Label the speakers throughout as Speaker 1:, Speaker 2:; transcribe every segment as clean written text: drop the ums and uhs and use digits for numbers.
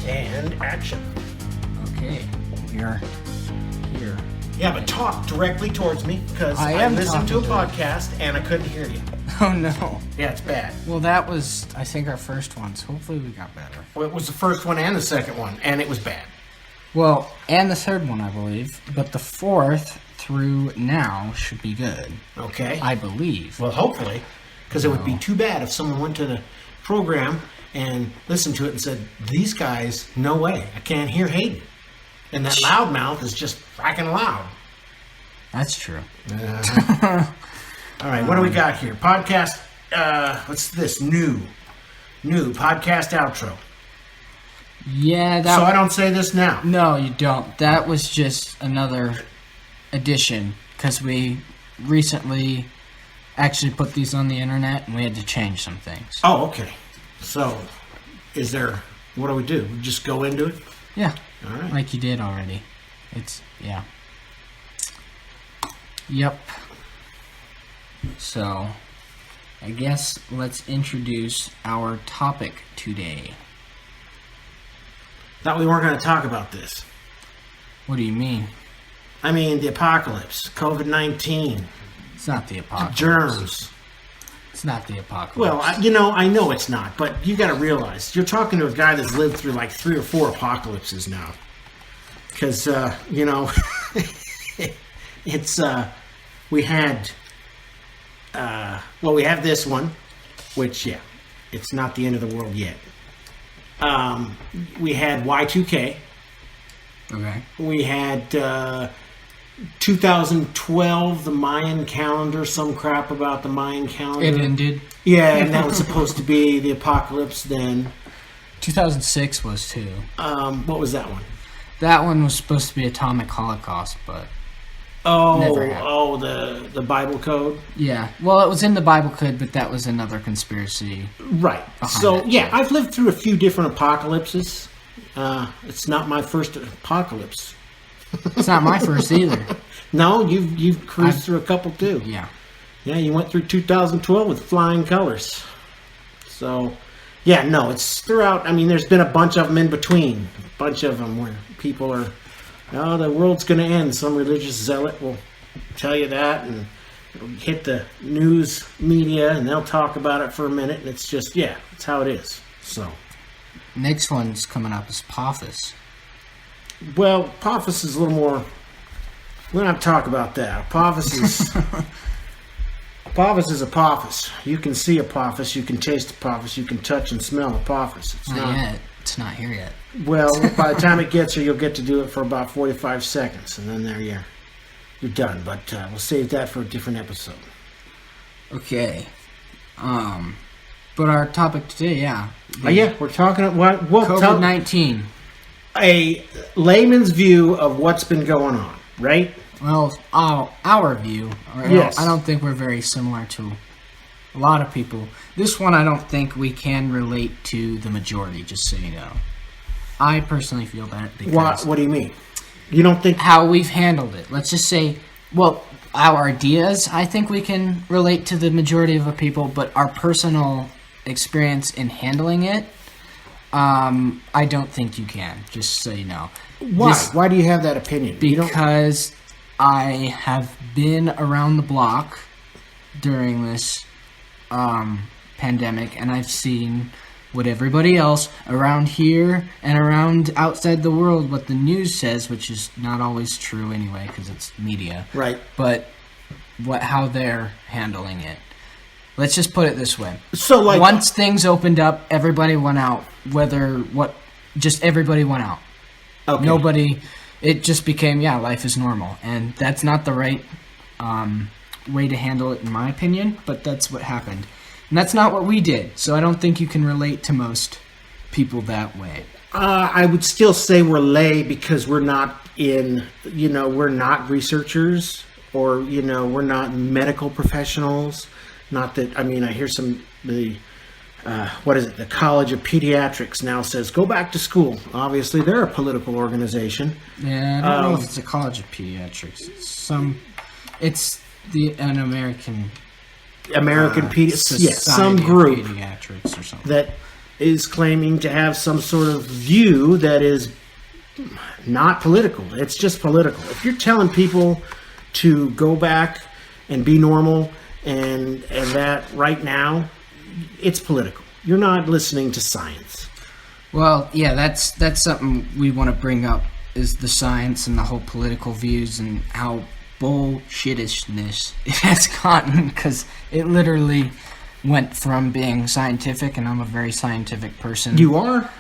Speaker 1: And action.
Speaker 2: Okay, you're here.
Speaker 1: Yeah, but talk directly towards me because
Speaker 2: I
Speaker 1: I
Speaker 2: am
Speaker 1: listened to a
Speaker 2: talking
Speaker 1: podcast and I couldn't hear you.
Speaker 2: Oh no.
Speaker 1: Yeah, it's bad.
Speaker 2: Well, that was, I think, our first one, so hopefully we got better.
Speaker 1: Well, it was the first one and the second one, and it was bad.
Speaker 2: Well, and the third one, I believe, but the fourth through now should be good.
Speaker 1: Okay.
Speaker 2: I believe.
Speaker 1: Well, hopefully, because it would be too bad if someone went to the program and listened to it and said, "These guys, no way, I can't hear Hayden," and that loudmouth is just fracking loud.
Speaker 2: That's true.
Speaker 1: All right, what do we got here? Podcast. What's this? New podcast outro.
Speaker 2: Yeah,
Speaker 1: So I don't say this now.
Speaker 2: No, you don't. That was just another addition because we recently actually put these on the internet and we had to change some things.
Speaker 1: Oh, okay. So, is there? What do? We just go into it?
Speaker 2: Yeah,
Speaker 1: All right.
Speaker 2: like you did already. Yeah. Yep. So, I guess let's introduce our topic today.
Speaker 1: Thought we weren't going to talk about this.
Speaker 2: What do you mean?
Speaker 1: I mean, the apocalypse, COVID-19,
Speaker 2: It's not the apocalypse.
Speaker 1: germs.
Speaker 2: It's not the apocalypse.
Speaker 1: Well, I know it's not, but you got to realize you're talking to a guy that's lived through like 3 or 4 apocalypses now. Because it's we had we have this one, which it's not the end of the world yet. We had Y2K.
Speaker 2: Okay.
Speaker 1: We had 2012, the Mayan calendar, some crap about the Mayan calendar.
Speaker 2: It ended.
Speaker 1: Yeah, and that was supposed to be the apocalypse then.
Speaker 2: 2006 was too.
Speaker 1: What was that one?
Speaker 2: That one was supposed to be Atomic Holocaust, but never happened.
Speaker 1: The Bible code?
Speaker 2: yeah. Well, it was in the Bible code, but that was another conspiracy.
Speaker 1: Right. So, I've lived through a few different apocalypses. It's not my first apocalypse.
Speaker 2: It's not my first either.
Speaker 1: No, you've cruised through a couple too.
Speaker 2: Yeah.
Speaker 1: Yeah, you went through 2012 with flying colors. So, yeah, no, it's throughout. I mean, there's been a bunch of them in between. A bunch of them where people are, oh, the world's going to end. Some religious zealot will tell you that, and it'll hit the news media, and they'll talk about it for a minute, and it's just, it's how it is. So,
Speaker 2: Next one's coming up is Apophis.
Speaker 1: well, Apophis is a little more. We don't have to talk about that. Apophis is. Apophis is Apophis. You can see Apophis, you can taste Apophis, you can touch and smell Apophis. It's
Speaker 2: Not yet. It's not here yet.
Speaker 1: Well, by the time it gets here, you'll get to do it for about 45 seconds, and then there you're done. But we'll save that for a different episode.
Speaker 2: Okay. But our topic today,
Speaker 1: We're talking what
Speaker 2: COVID-19.
Speaker 1: a layman's view of what's been going on, right?
Speaker 2: Well, our view.
Speaker 1: Yes.
Speaker 2: I don't think we're very similar to a lot of people. This one, I don't think we can relate to the majority, just so you know. I personally feel that because
Speaker 1: What do you mean? You don't think?
Speaker 2: how we've handled it. Let's just say, well, our ideas, I think we can relate to the majority of the people, but our personal experience in handling it, I don't think you can, just so you know.
Speaker 1: Why? Why do you have that opinion? You don't-
Speaker 2: Because I have been around the block during this pandemic, and I've seen what everybody else around here and around outside the world, what the news says, which is not always true anyway, because it's media.
Speaker 1: Right.
Speaker 2: But how they're handling it. Let's just put it this way.
Speaker 1: So, like,
Speaker 2: Once things opened up, everybody went out. Just everybody went out.
Speaker 1: okay.
Speaker 2: Nobody, it just became, life is normal. And that's not the right way to handle it, in my opinion, but that's what happened. And that's not what we did, so I don't think you can relate to most people that way.
Speaker 1: I would still say we're lay because we're not we're not researchers or, we're not medical professionals. Not that, I hear the College of Pediatrics now says, go back to school. Obviously, they're a political organization.
Speaker 2: Yeah, I don't know if it's a College of Pediatrics. It's an American
Speaker 1: American
Speaker 2: Society
Speaker 1: some
Speaker 2: of
Speaker 1: group
Speaker 2: Pediatrics or something.
Speaker 1: that is claiming to have some sort of view that is not political. It's just political. If you're telling people to go back and be normal and that right now, it's political. You're not listening to science.
Speaker 2: Well, yeah, that's something we want to bring up, is the science and the whole political views and how bullshittishness it has gotten, because it literally went from being scientific, and I'm a very scientific person.
Speaker 1: You are?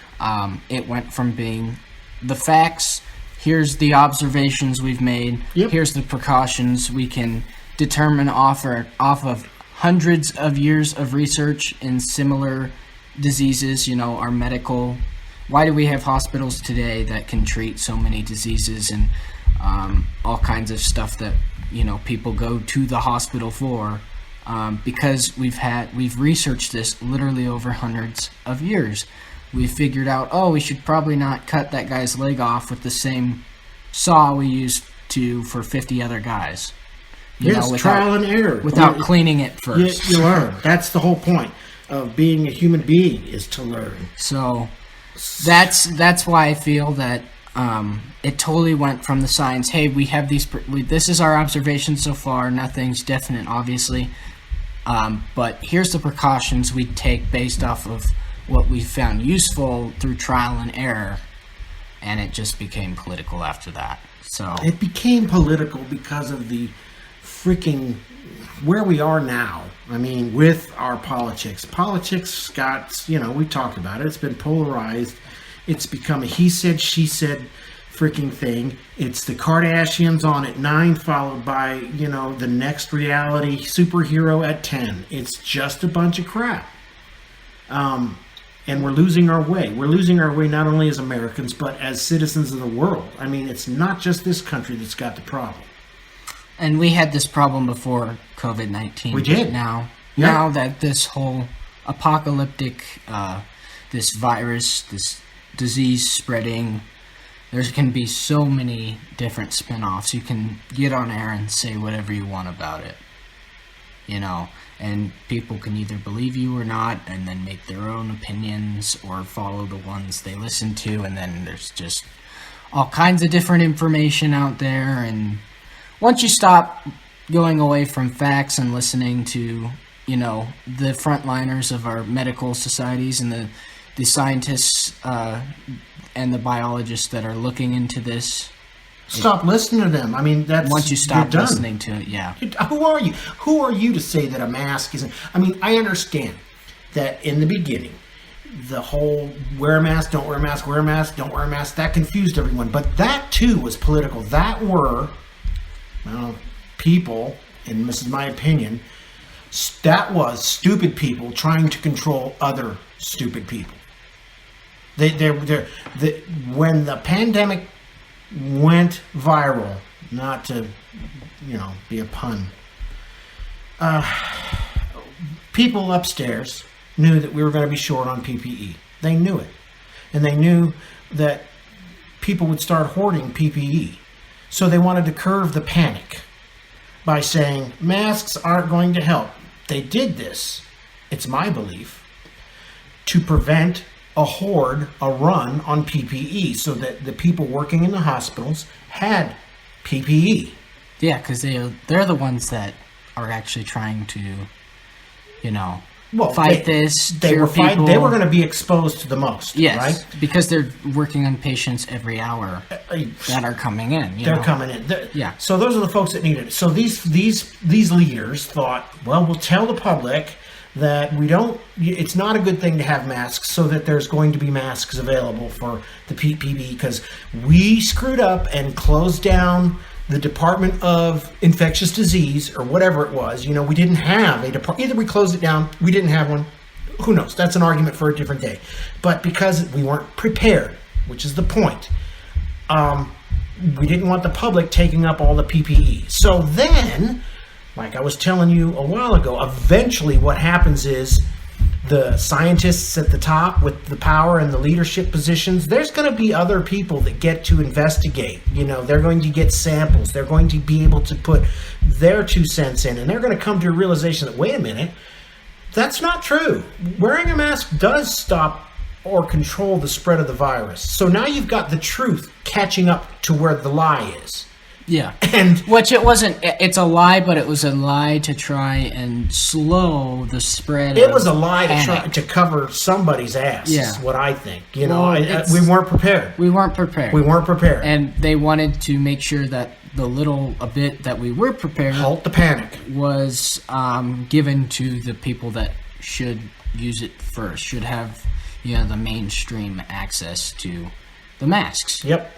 Speaker 2: It went from being the facts, here's the observations we've made,
Speaker 1: Yep.
Speaker 2: here's the precautions we can determine off of hundreds of years of research in similar diseases, our medical. Why do we have hospitals today that can treat so many diseases and all kinds of stuff that people go to the hospital for? Because we've researched this literally over hundreds of years. We figured out, we should probably not cut that guy's leg off with the same saw we used for 50 other guys.
Speaker 1: Yes, trial and error.
Speaker 2: Without cleaning it first.
Speaker 1: You learn. That's the whole point of being a human being, is to learn.
Speaker 2: So that's why I feel that it totally went from the science. Hey, we have this is our observation so far. Nothing's definite, obviously. But here's the precautions we take based off of what we found useful through trial and error. And it just became political after that. So
Speaker 1: it became political because of the freaking where we are now. I mean, with our politics. Politics got, we talked about it. It's been polarized. It's become a he said, she said freaking thing. It's the Kardashians on at 9, followed by, the next reality superhero at 10. It's just a bunch of crap. And we're losing our way. We're losing our way not only as Americans, but as citizens of the world. I mean, it's not just this country that's got the problem.
Speaker 2: And we had this problem before COVID-19.
Speaker 1: We did.
Speaker 2: Now
Speaker 1: Yeah.
Speaker 2: that this whole apocalyptic, this virus, this disease spreading, there can be so many different spin-offs. You can get on air and say whatever you want about it. And people can either believe you or not, and then make their own opinions or follow the ones they listen to, and then there's just all kinds of different information out there. And once you stop going away from facts and listening to, the frontliners of our medical societies and the scientists and the biologists that are looking into this,
Speaker 1: Stop listening to them. I mean, that's
Speaker 2: once you stop
Speaker 1: you're done.
Speaker 2: listening to it, yeah.
Speaker 1: Who are you? Who are you to say that a mask isn't? I mean, I understand that in the beginning, the whole wear a mask, don't wear a mask, wear a mask, don't wear a mask, that confused everyone. But that too was political. That were people, and this is my opinion, that was stupid people trying to control other stupid people. When the pandemic went viral, not to, be a pun. People upstairs knew that we were going to be short on PPE. They knew it. And they knew that people would start hoarding PPE. So they wanted to curb the panic by saying masks aren't going to help. They did this, it's my belief, to prevent a run on PPE, so that the people working in the hospitals had PPE.
Speaker 2: Yeah, because they're the ones that are actually trying to, fight this.
Speaker 1: They were
Speaker 2: people.
Speaker 1: They were going to be exposed to the most.
Speaker 2: Yes,
Speaker 1: right?
Speaker 2: Because they're working on patients every hour that are coming in.
Speaker 1: They're coming in.
Speaker 2: Yeah.
Speaker 1: So those are the folks that needed it. So these leaders thought, well, we'll tell the public that it's not a good thing to have masks, so that there's going to be masks available for the PPE, because we screwed up and closed down the Department of Infectious Disease, or whatever it was. We didn't have a department. Either we closed it down, we didn't have one. Who knows? That's an argument for a different day. But because we weren't prepared, which is the point, we didn't want the public taking up all the PPE. So then, like I was telling you a while ago, eventually what happens is the scientists at the top with the power and the leadership positions, there's going to be other people that get to investigate. They're going to get samples. They're going to be able to put their 2 cents in, and they're going to come to a realization that, wait a minute, that's not true. Wearing a mask does stop or control the spread of the virus. So now you've got the truth catching up to where the lie is.
Speaker 2: Yeah.
Speaker 1: And
Speaker 2: which it wasn't. It's a lie, but it was a lie to try and slow the spread.
Speaker 1: It was a lie
Speaker 2: panic.
Speaker 1: to cover somebody's ass.
Speaker 2: Yeah.
Speaker 1: Is what I think.
Speaker 2: Well,
Speaker 1: We weren't prepared.
Speaker 2: We weren't prepared.
Speaker 1: We weren't prepared.
Speaker 2: And they wanted to make sure that a bit that we were prepared
Speaker 1: Halt the panic
Speaker 2: was given to the people that should use it first. Should have the mainstream access to the masks.
Speaker 1: Yep.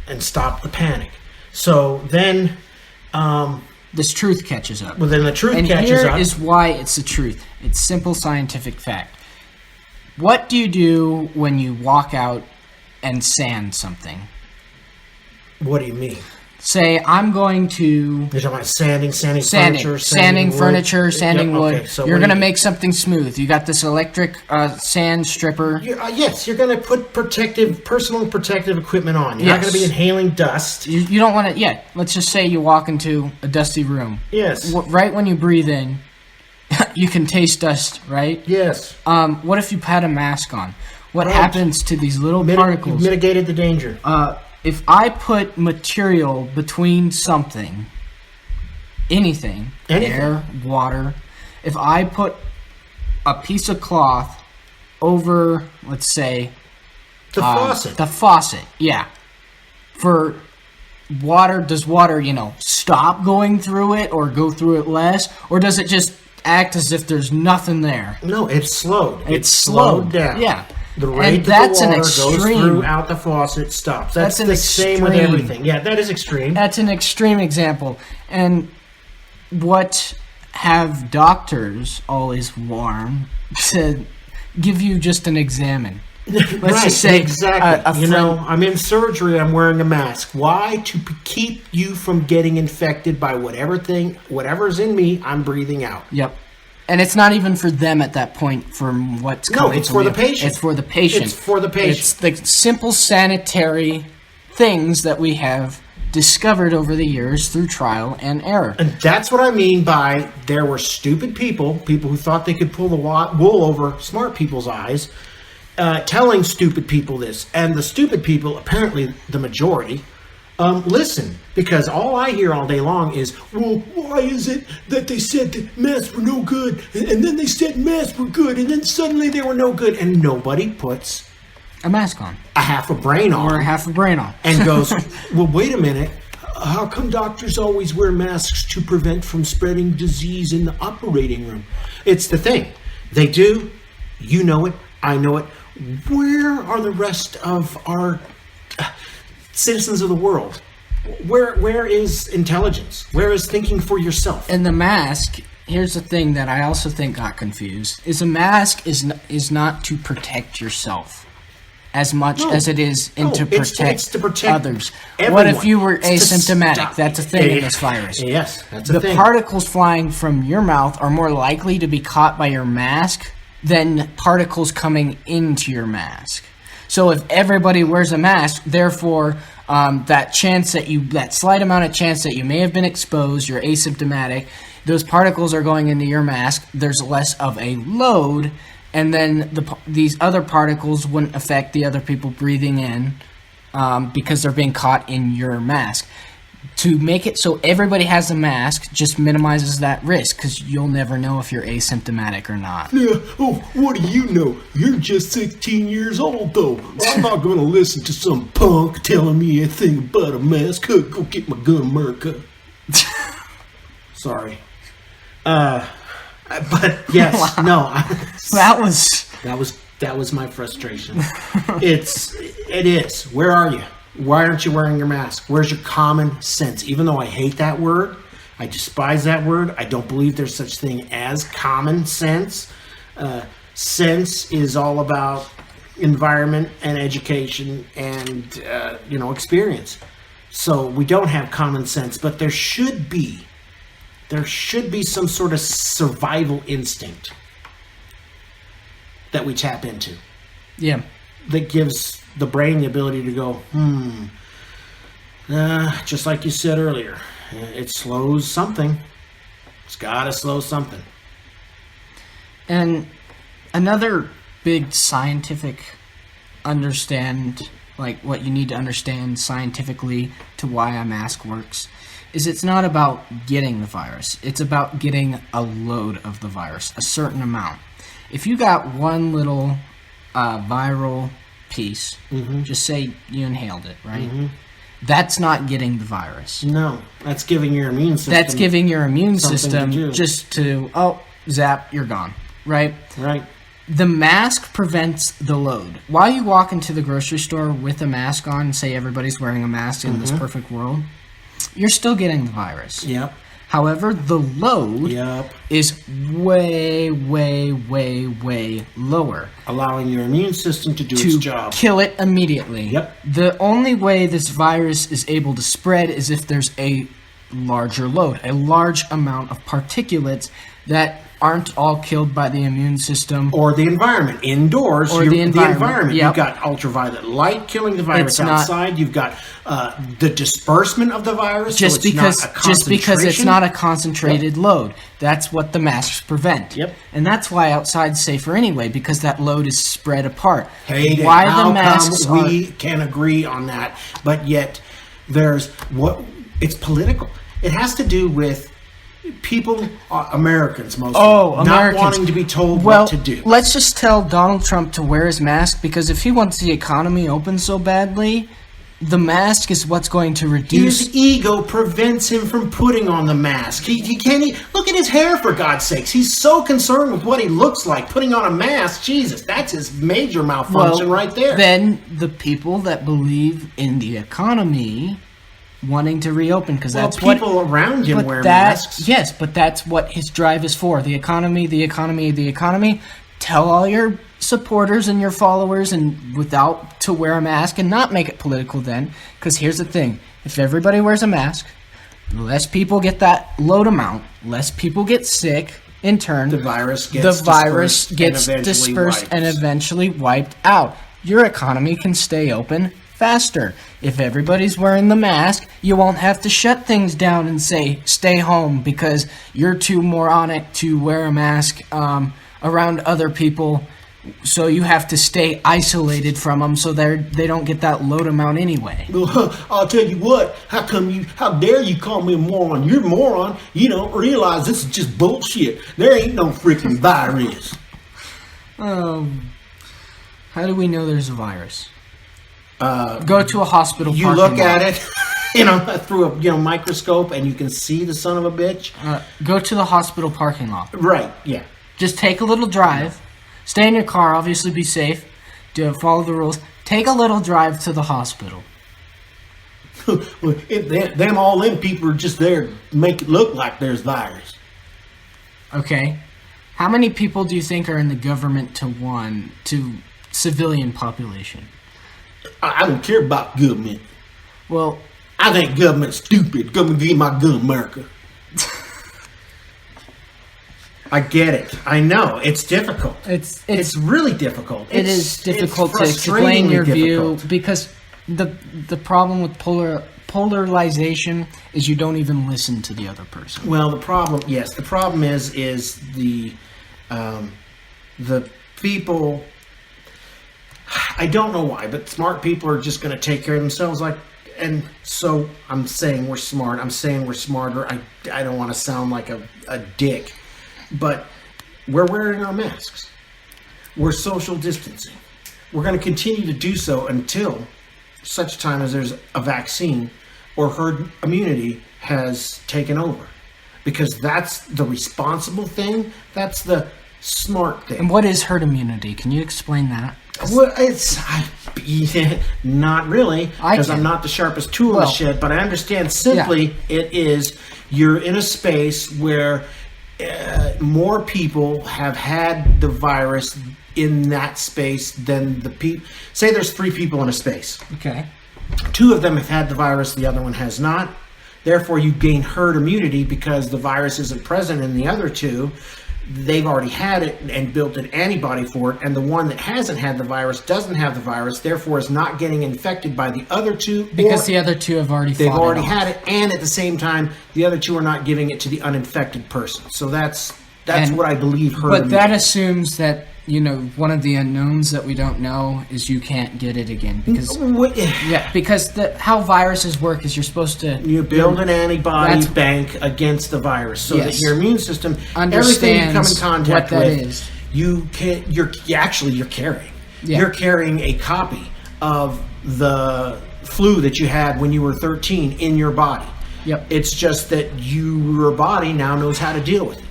Speaker 1: And stop the panic. So then,
Speaker 2: this truth catches up.
Speaker 1: well, then the truth
Speaker 2: And
Speaker 1: catches
Speaker 2: here
Speaker 1: up.
Speaker 2: is why it's the truth. It's simple scientific fact. What do you do when you walk out and sand something?
Speaker 1: What do you mean?
Speaker 2: Say, I'm going to...
Speaker 1: You're talking about sanding furniture,
Speaker 2: sanding
Speaker 1: wood?
Speaker 2: furniture, sanding
Speaker 1: Yep,
Speaker 2: wood.
Speaker 1: okay, so
Speaker 2: You're
Speaker 1: what
Speaker 2: going to
Speaker 1: do you-
Speaker 2: make something smooth. You got this electric sand stripper.
Speaker 1: Yes, you're going to put personal protective equipment on. You're not going
Speaker 2: Yes.
Speaker 1: to be inhaling dust.
Speaker 2: You don't want to... Yeah, let's just say you walk into a dusty room.
Speaker 1: Yes.
Speaker 2: Right when you breathe in, you can taste dust, right?
Speaker 1: Yes.
Speaker 2: What if you had a mask on? What
Speaker 1: Right.
Speaker 2: happens to these little
Speaker 1: You've
Speaker 2: particles?
Speaker 1: mitigated the danger.
Speaker 2: If I put material between something, anything, air, water, if I put a piece of cloth over, let's say,
Speaker 1: The faucet.
Speaker 2: the faucet, yeah, for water, does water, stop going through it or go through it less? Or does it just act as if there's nothing there?
Speaker 1: No, it's slowed.
Speaker 2: It's
Speaker 1: slowed
Speaker 2: slowed,
Speaker 1: down.
Speaker 2: yeah.
Speaker 1: The
Speaker 2: And
Speaker 1: rate that
Speaker 2: that's
Speaker 1: the
Speaker 2: an
Speaker 1: water goes
Speaker 2: extreme-
Speaker 1: through out the faucet stops. That's
Speaker 2: an
Speaker 1: the same with
Speaker 2: extreme.
Speaker 1: everything. Yeah, that is extreme.
Speaker 2: That's an extreme example. And what have doctors always warned to give you just an examine? Let's just say
Speaker 1: exactly.
Speaker 2: a friend-
Speaker 1: I'm in surgery. I'm wearing a mask. Why? To keep you from getting infected by whatever's in me. I'm breathing out.
Speaker 2: Yep. And it's not even for them at that point from what's
Speaker 1: No,
Speaker 2: coming
Speaker 1: it's
Speaker 2: from
Speaker 1: for
Speaker 2: you.
Speaker 1: the patient.
Speaker 2: It's for the patient.
Speaker 1: It's for the patient.
Speaker 2: It's the simple sanitary things that we have discovered over the years through trial and error.
Speaker 1: And that's what I mean by there were stupid people who thought they could pull the wool over smart people's eyes, telling stupid people this. And the stupid people, apparently the majority, listen, because all I hear all day long is, well, why is it that they said that masks were no good, and then they said masks were good, and then suddenly they were no good, and nobody puts
Speaker 2: A mask on.
Speaker 1: a half a brain on
Speaker 2: Or half a brain on.
Speaker 1: and goes, well, wait a minute. How come doctors always wear masks to prevent from spreading disease in the operating room? It's the thing. They do. You know it. I know it. Where are the rest of our citizens of the world? Where is intelligence? Where is thinking for yourself?
Speaker 2: And the mask, here's the thing that I also think got confused, is a mask is not to protect yourself as much
Speaker 1: No.
Speaker 2: as it is
Speaker 1: No,
Speaker 2: to
Speaker 1: it's
Speaker 2: protect,
Speaker 1: to protect
Speaker 2: others.
Speaker 1: everyone.
Speaker 2: What if you were
Speaker 1: It's to
Speaker 2: asymptomatic?
Speaker 1: stop-
Speaker 2: That's a thing in this virus.
Speaker 1: Yes, that's a
Speaker 2: The
Speaker 1: thing.
Speaker 2: particles flying from your mouth are more likely to be caught by your mask than particles coming into your mask. So if everybody wears a mask, therefore that slight amount of chance that you may have been exposed, you're asymptomatic, those particles are going into your mask, there's less of a load, and then these other particles wouldn't affect the other people breathing in because they're being caught in your mask. To make it so everybody has a mask just minimizes that risk because you'll never know if you're asymptomatic or not.
Speaker 1: Yeah, oh, what do you know? You're just 16 years old, though. I'm not going to listen to some punk telling me anything about a mask. Go get my gun, America. Sorry. But yes, no. That was my frustration. It is. Where are you? Why aren't you wearing your mask? Where's your common sense? Even though I hate that word, I despise that word. I don't believe there's such thing as common sense. Sense is all about environment and education and experience. So we don't have common sense, but there should be some sort of survival instinct. that we tap into.
Speaker 2: Yeah.
Speaker 1: That gives the brain the ability to go, just like you said earlier, it slows something. It's got to slow something.
Speaker 2: And another big scientific what you need to understand scientifically to why a mask works is it's not about getting the virus. It's about getting a load of the virus, a certain amount. If you got one little viral piece, just say you inhaled it, right? That's not getting the virus.
Speaker 1: No, that's giving your immune system.
Speaker 2: That's giving your immune
Speaker 1: something
Speaker 2: system
Speaker 1: to do.
Speaker 2: just to, zap, you're gone, right?
Speaker 1: Right.
Speaker 2: The mask prevents the load. While you walk into the grocery store with a mask on, say everybody's wearing a mask in this perfect world, you're still getting the virus.
Speaker 1: Yep.
Speaker 2: However, the load is way, way, way, way lower.
Speaker 1: Allowing your immune system to do its job.
Speaker 2: Kill it immediately.
Speaker 1: Yep.
Speaker 2: The only way this virus is able to spread is if there's a larger load, a large amount of particulates that aren't all killed by the immune system.
Speaker 1: Or the environment. Indoors,
Speaker 2: Or the environment. Yep.
Speaker 1: You've got ultraviolet light killing the virus outside. You've got the disbursement of the virus.
Speaker 2: Just because it's not a concentrated load. That's what the masks prevent.
Speaker 1: Yep.
Speaker 2: And that's why outside's safer anyway, because that load is spread apart.
Speaker 1: Hey,
Speaker 2: why
Speaker 1: how
Speaker 2: the masks
Speaker 1: come we can agree on that, but yet it's political. It has to do with people, Americans mostly, not wanting to be told what to do.
Speaker 2: Let's just tell Donald Trump to wear his mask, because if he wants the economy open so badly, the mask is what's going to reduce...
Speaker 1: His ego prevents him from putting on the mask. He can't... Look at his hair, for God's sakes. He's so concerned with what he looks like. Putting on a mask, Jesus, that's his major malfunction right there.
Speaker 2: Then the people that believe in the economy... wanting to reopen, because that's what
Speaker 1: people around him wear masks.
Speaker 2: Yes, but that's what his drive is for. The economy, the economy, the economy. Tell all your supporters and your followers to wear a mask and not make it political then. Because here's the thing. If everybody wears a mask, less people get that load amount, less people get sick. In turn,
Speaker 1: the virus gets
Speaker 2: dispersed and eventually wiped out. Your economy can stay open faster. If everybody's wearing the mask, you won't have to shut things down and say, stay home, because you're too moronic to wear a mask around other people, so you have to stay isolated from them so they don't get that load amount anyway.
Speaker 1: I'll tell you what, how dare you call me a moron? You're a moron. You don't realize this is just bullshit. There ain't no freaking virus.
Speaker 2: How do we know there's a virus? Go to a hospital.
Speaker 1: You look at it, through a microscope, and you can see the son of a bitch.
Speaker 2: Go to the hospital parking lot.
Speaker 1: Right. Yeah.
Speaker 2: Just take a little drive. Stay in your car. Obviously, be safe. Follow the rules. Take a little drive to the hospital.
Speaker 1: All them people are just there to make it look like there's virus.
Speaker 2: Okay. How many people do you think are in the government to civilian population?
Speaker 1: I don't care about government.
Speaker 2: Well,
Speaker 1: I think government's stupid. Government give my gun, America. I get it. I know it's difficult. It's really difficult.
Speaker 2: It is difficult to explain your view, because the problem with polarization is you don't even listen to the other person.
Speaker 1: Well, the problem is the people. I don't know why, but smart people are just going to take care of themselves. And so I'm saying we're smart. I'm saying we're smarter. I don't want to sound like a dick, but we're wearing our masks. We're social distancing. We're going to continue to do so until such time as there's a vaccine or herd immunity has taken over. Because that's the responsible thing. That's the smart thing.
Speaker 2: And what is herd immunity? Can you explain that?
Speaker 1: Well, not really, because I'm not the sharpest tool in the shed, but I understand simply it is you're in a space where more people have had the virus in that space than the people. Say there's 3 people in a space.
Speaker 2: Okay.
Speaker 1: 2 of them have had the virus, the other one has not. Therefore, you gain herd immunity because the virus isn't present in the other 2. they've already had it and built an antibody for it, and the one that hasn't had the virus doesn't have the virus, therefore is not getting infected by the other two.
Speaker 2: Because the other two have already
Speaker 1: they've
Speaker 2: fought
Speaker 1: already
Speaker 2: it off.
Speaker 1: had it, and at the same time, the other two are not giving it to the uninfected person. So that's
Speaker 2: And-
Speaker 1: what I believe herd
Speaker 2: But that
Speaker 1: immunity.
Speaker 2: assumes that, one of the unknowns that we don't know is you can't get it again. Because because how viruses work is you're supposed to...
Speaker 1: You build an antibody
Speaker 2: That's-
Speaker 1: bank against the virus, so that
Speaker 2: Yes.
Speaker 1: your immune system, everything you come in
Speaker 2: Understands
Speaker 1: contact
Speaker 2: what that
Speaker 1: with,
Speaker 2: is.
Speaker 1: you're carrying.
Speaker 2: Yeah.
Speaker 1: You're carrying a copy of the flu that you had when you were 13 in your body.
Speaker 2: Yep.
Speaker 1: It's just that your body now knows how to deal with it.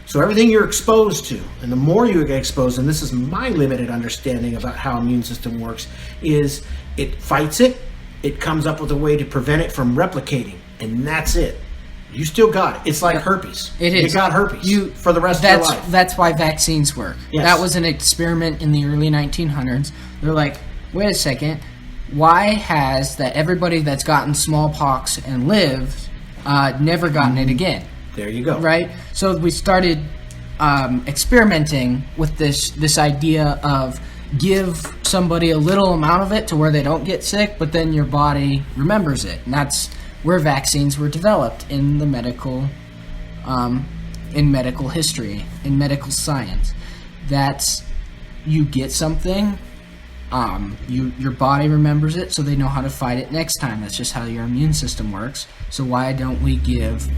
Speaker 1: So everything you're exposed to, and the more you get exposed, and this is my limited understanding about how immune system works, is it fights it, it comes up with a way to prevent it from replicating, and that's it. You still got it. It's like herpes.
Speaker 2: It is.
Speaker 1: You got herpes for the rest of your life.
Speaker 2: That's why vaccines work.
Speaker 1: Yes.
Speaker 2: That was an experiment in the early 1900s. They're like, wait a second, why has that everybody that's gotten smallpox and lived never gotten it again?
Speaker 1: There you go.
Speaker 2: Right? So we started experimenting with this idea of give somebody a little amount of it to where they don't get sick, but then your body remembers it. And that's where vaccines were developed in the medical history, in medical science. That's you get something, your body remembers it, so they know how to fight it next time. That's just how your immune system works. So why don't we give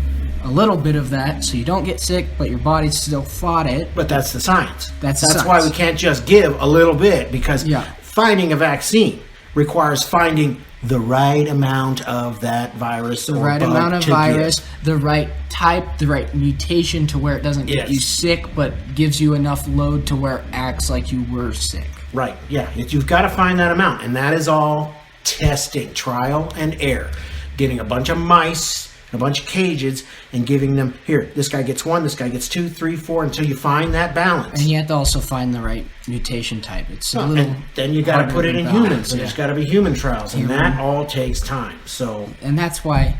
Speaker 2: a little bit of that so you don't get sick, but your body still fought it?
Speaker 1: But that's the science.
Speaker 2: That's the
Speaker 1: why
Speaker 2: science.
Speaker 1: we can't just give a little bit, because finding a vaccine requires finding the right amount of that virus,
Speaker 2: The right amount of virus, the right type, the right mutation to where it doesn't get you sick, but gives you enough load to where it acts like you were sick.
Speaker 1: Right, yeah. You've got to find that amount, and that is all testing, trial and error. Getting a bunch of mice, a bunch of cages, and giving them, here, this guy gets 1, this guy gets 2, 3, 4, until you find that balance.
Speaker 2: And you have to also find the right mutation type. It's a little
Speaker 1: and then you got to
Speaker 2: harder
Speaker 1: put it
Speaker 2: than
Speaker 1: in
Speaker 2: balance,
Speaker 1: humans, and there's got to be human trials, and that all takes time. So,
Speaker 2: and that's why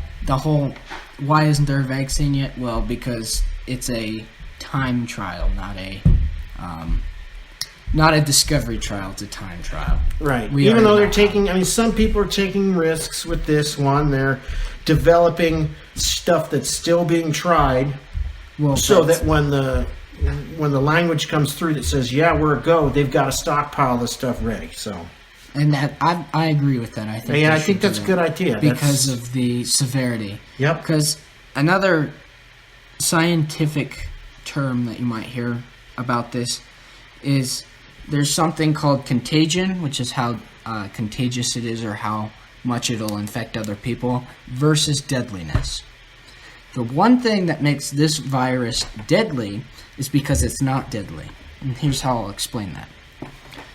Speaker 2: why isn't there a vaccine yet? Well, because it's a time trial, not a discovery trial. It's a time trial.
Speaker 1: right.
Speaker 2: We
Speaker 1: Even
Speaker 2: already
Speaker 1: though they're
Speaker 2: know
Speaker 1: taking, some people are taking risks with this one. They're developing stuff that's still being tried,
Speaker 2: Well,
Speaker 1: so that when the language comes through that says, yeah, we're a go, they've got a stockpile of stuff ready. So,
Speaker 2: and that I agree with that. I think
Speaker 1: yeah,
Speaker 2: they
Speaker 1: I think
Speaker 2: should
Speaker 1: that's a
Speaker 2: do
Speaker 1: good
Speaker 2: that
Speaker 1: idea.
Speaker 2: because of the severity.
Speaker 1: Yep.
Speaker 2: Because another scientific term that you might hear about this is there's something called contagion, which is how contagious it is or how much it'll infect other people, versus deadliness. The one thing that makes this virus deadly is because it's not deadly. And here's how I'll explain that.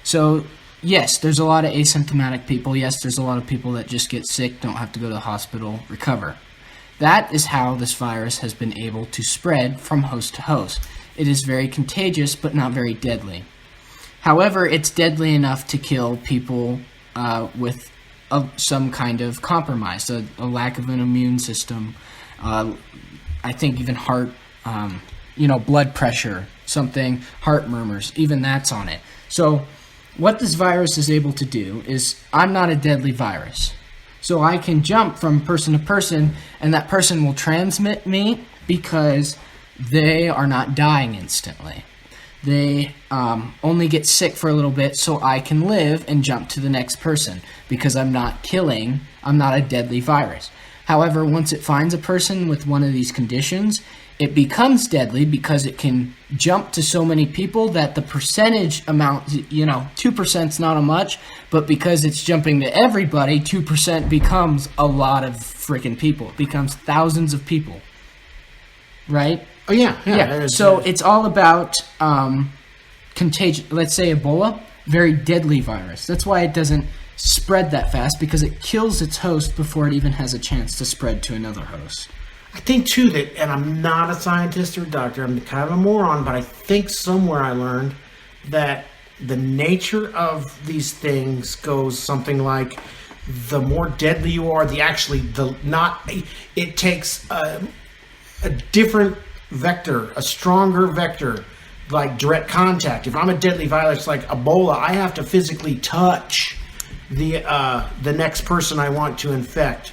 Speaker 2: So, yes, there's a lot of asymptomatic people. Yes, there's a lot of people that just get sick, don't have to go to the hospital, recover. That is how this virus has been able to spread from host to host. It is very contagious, but not very deadly. However, it's deadly enough to kill people with some kind of compromise, a lack of an immune system. I think even heart, blood pressure, something, heart murmurs, even that's on it. So what this virus is able to do is, I'm not a deadly virus. So I can jump from person to person, and that person will transmit me because they are not dying instantly. They only get sick for a little bit so I can live and jump to the next person because I'm not a deadly virus. However, once it finds a person with one of these conditions, it becomes deadly because it can jump to so many people that the percentage amount, 2% is not a much, but because it's jumping to everybody, 2% becomes a lot of freaking people. It becomes thousands of people. Right?
Speaker 1: Oh, yeah.
Speaker 2: So it's all about contagion. Let's say Ebola, very deadly virus. That's why it doesn't spread that fast, because it kills its host before it even has a chance to spread to another host.
Speaker 1: I think, too, that, and I'm not a scientist or a doctor, I'm kind of a moron, but I think somewhere I learned that the nature of these things goes something like, the more deadly you are, it takes a different vector, a stronger vector like direct contact. If I'm a deadly virus like Ebola, I have to physically touch the next person I want to infect.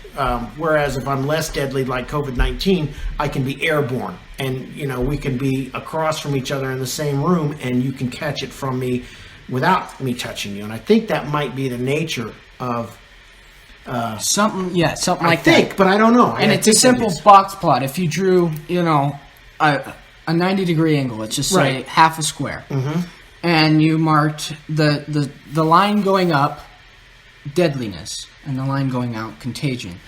Speaker 1: Whereas if I'm less deadly like COVID-19, I can be airborne, and we can be across from each other in the same room, and you can catch it from me without me touching you. And I think that might be the nature of
Speaker 2: something like that.
Speaker 1: I think, but I don't know.
Speaker 2: And it's a simple box plot. If you drew, a 90-degree angle, let's just say half a square, and you marked the line going up, deadliness, and the line going out, contagion.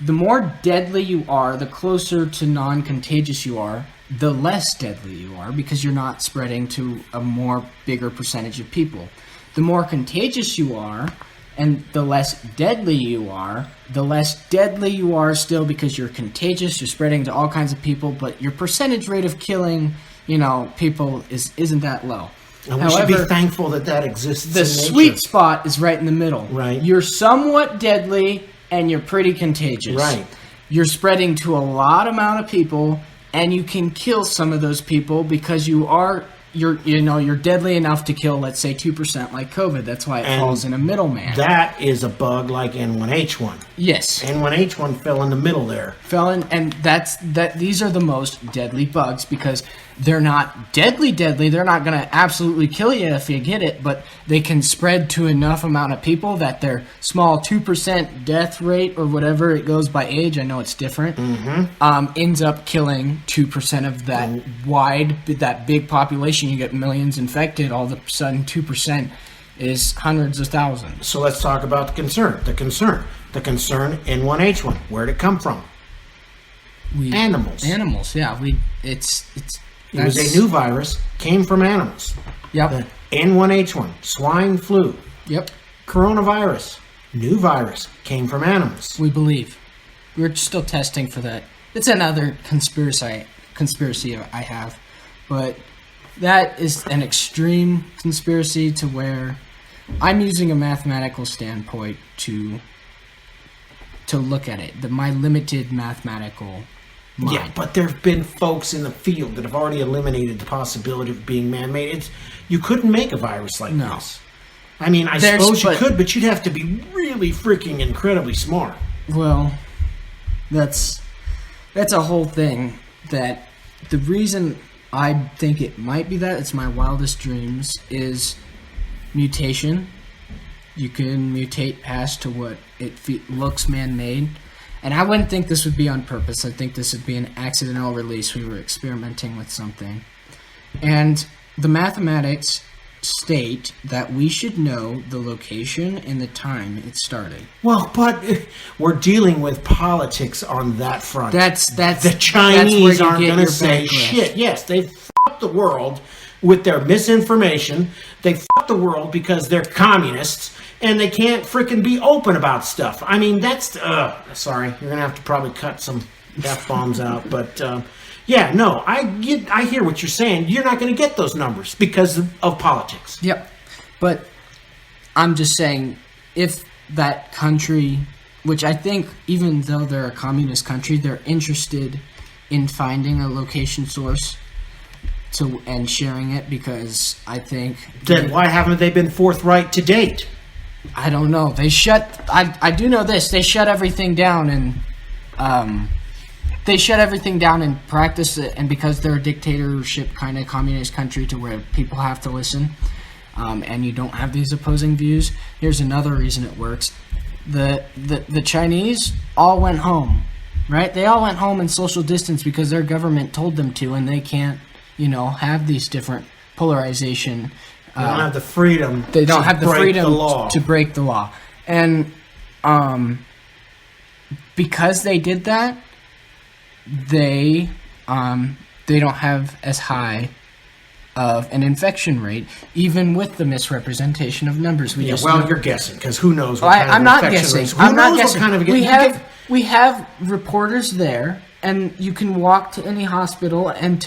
Speaker 2: The more deadly you are, the closer to non-contagious you are, the less deadly you are, because you're not spreading to a more bigger percentage of people. The more contagious you are, and the less deadly you are, the less deadly you are still, because you're contagious, you're spreading to all kinds of people, but your percentage rate of killing, people isn't that low.
Speaker 1: And we should be thankful that exists.
Speaker 2: The sweet spot is right in the middle.
Speaker 1: Right.
Speaker 2: You're somewhat deadly and you're pretty contagious.
Speaker 1: Right.
Speaker 2: You're spreading to a lot amount of people, and you can kill some of those people because you're deadly enough to kill, let's say, 2% like COVID. That's why it falls in a middleman.
Speaker 1: That is a bug like N1H1.
Speaker 2: Yes.
Speaker 1: N1H1 fell in the middle there.
Speaker 2: And these are the most deadly bugs because they're not deadly. They're not going to absolutely kill you if you get it, but they can spread to enough amount of people that their small 2% death rate, or whatever it goes by age, I know it's different, ends up killing 2% of that big population. You get millions infected, all of a sudden 2% is hundreds of thousands.
Speaker 1: So let's talk about the concern. The concern N1H1. Where'd it come from? Animals.
Speaker 2: Animals, yeah.
Speaker 1: It was a new virus, came from animals.
Speaker 2: Yep.
Speaker 1: The N1H1, swine flu.
Speaker 2: Yep.
Speaker 1: Coronavirus, new virus, came from animals.
Speaker 2: We believe. We're still testing for that. It's another conspiracy I have, but that is an extreme conspiracy to where I'm using a mathematical standpoint to look at it. My limited mathematical mind.
Speaker 1: Yeah, but there have been folks in the field that have already eliminated the possibility of being man-made. You couldn't make a virus like this. I mean, I suppose you could, but you'd have to be really freaking incredibly smart.
Speaker 2: Well, that's a whole thing. That the reason I think it might be that, it's my wildest dreams, is mutation. You can mutate past to what it looks man-made. And I wouldn't think this would be on purpose. I think this would be an accidental release. We were experimenting with something. And the mathematics state that we should know the location and the time it started.
Speaker 1: Well, but we're dealing with politics on that front.
Speaker 2: That's
Speaker 1: the Chinese aren't going to say shit. Yes, they fucked the world with their misinformation. They fucked the world because they're communists. And they can't frickin' be open about stuff. I mean, that's... sorry, you're going to have to probably cut some F-bombs out. But, I hear what you're saying. You're not going to get those numbers because of politics.
Speaker 2: Yep. But I'm just saying, if that country, which I think, even though they're a communist country, they're interested in finding a location source and sharing it, because I think...
Speaker 1: Then why haven't they been forthright to date?
Speaker 2: I don't know. I do know this. They shut everything down and practice it. And because they're a dictatorship kind of communist country to where people have to listen, and you don't have these opposing views. Here's another reason it works. The Chinese all went home, right? They all went home in social distance because their government told them to, and they can't, have these different polarization.
Speaker 1: They don't have the freedom.
Speaker 2: They don't have the freedom
Speaker 1: to
Speaker 2: break the law, and because they did that, they don't have as high of an infection rate, even with the misrepresentation of numbers.
Speaker 1: You're guessing, because who knows?
Speaker 2: I'm not guessing. I'm not guessing. We have reporters there, and you can walk to any hospital and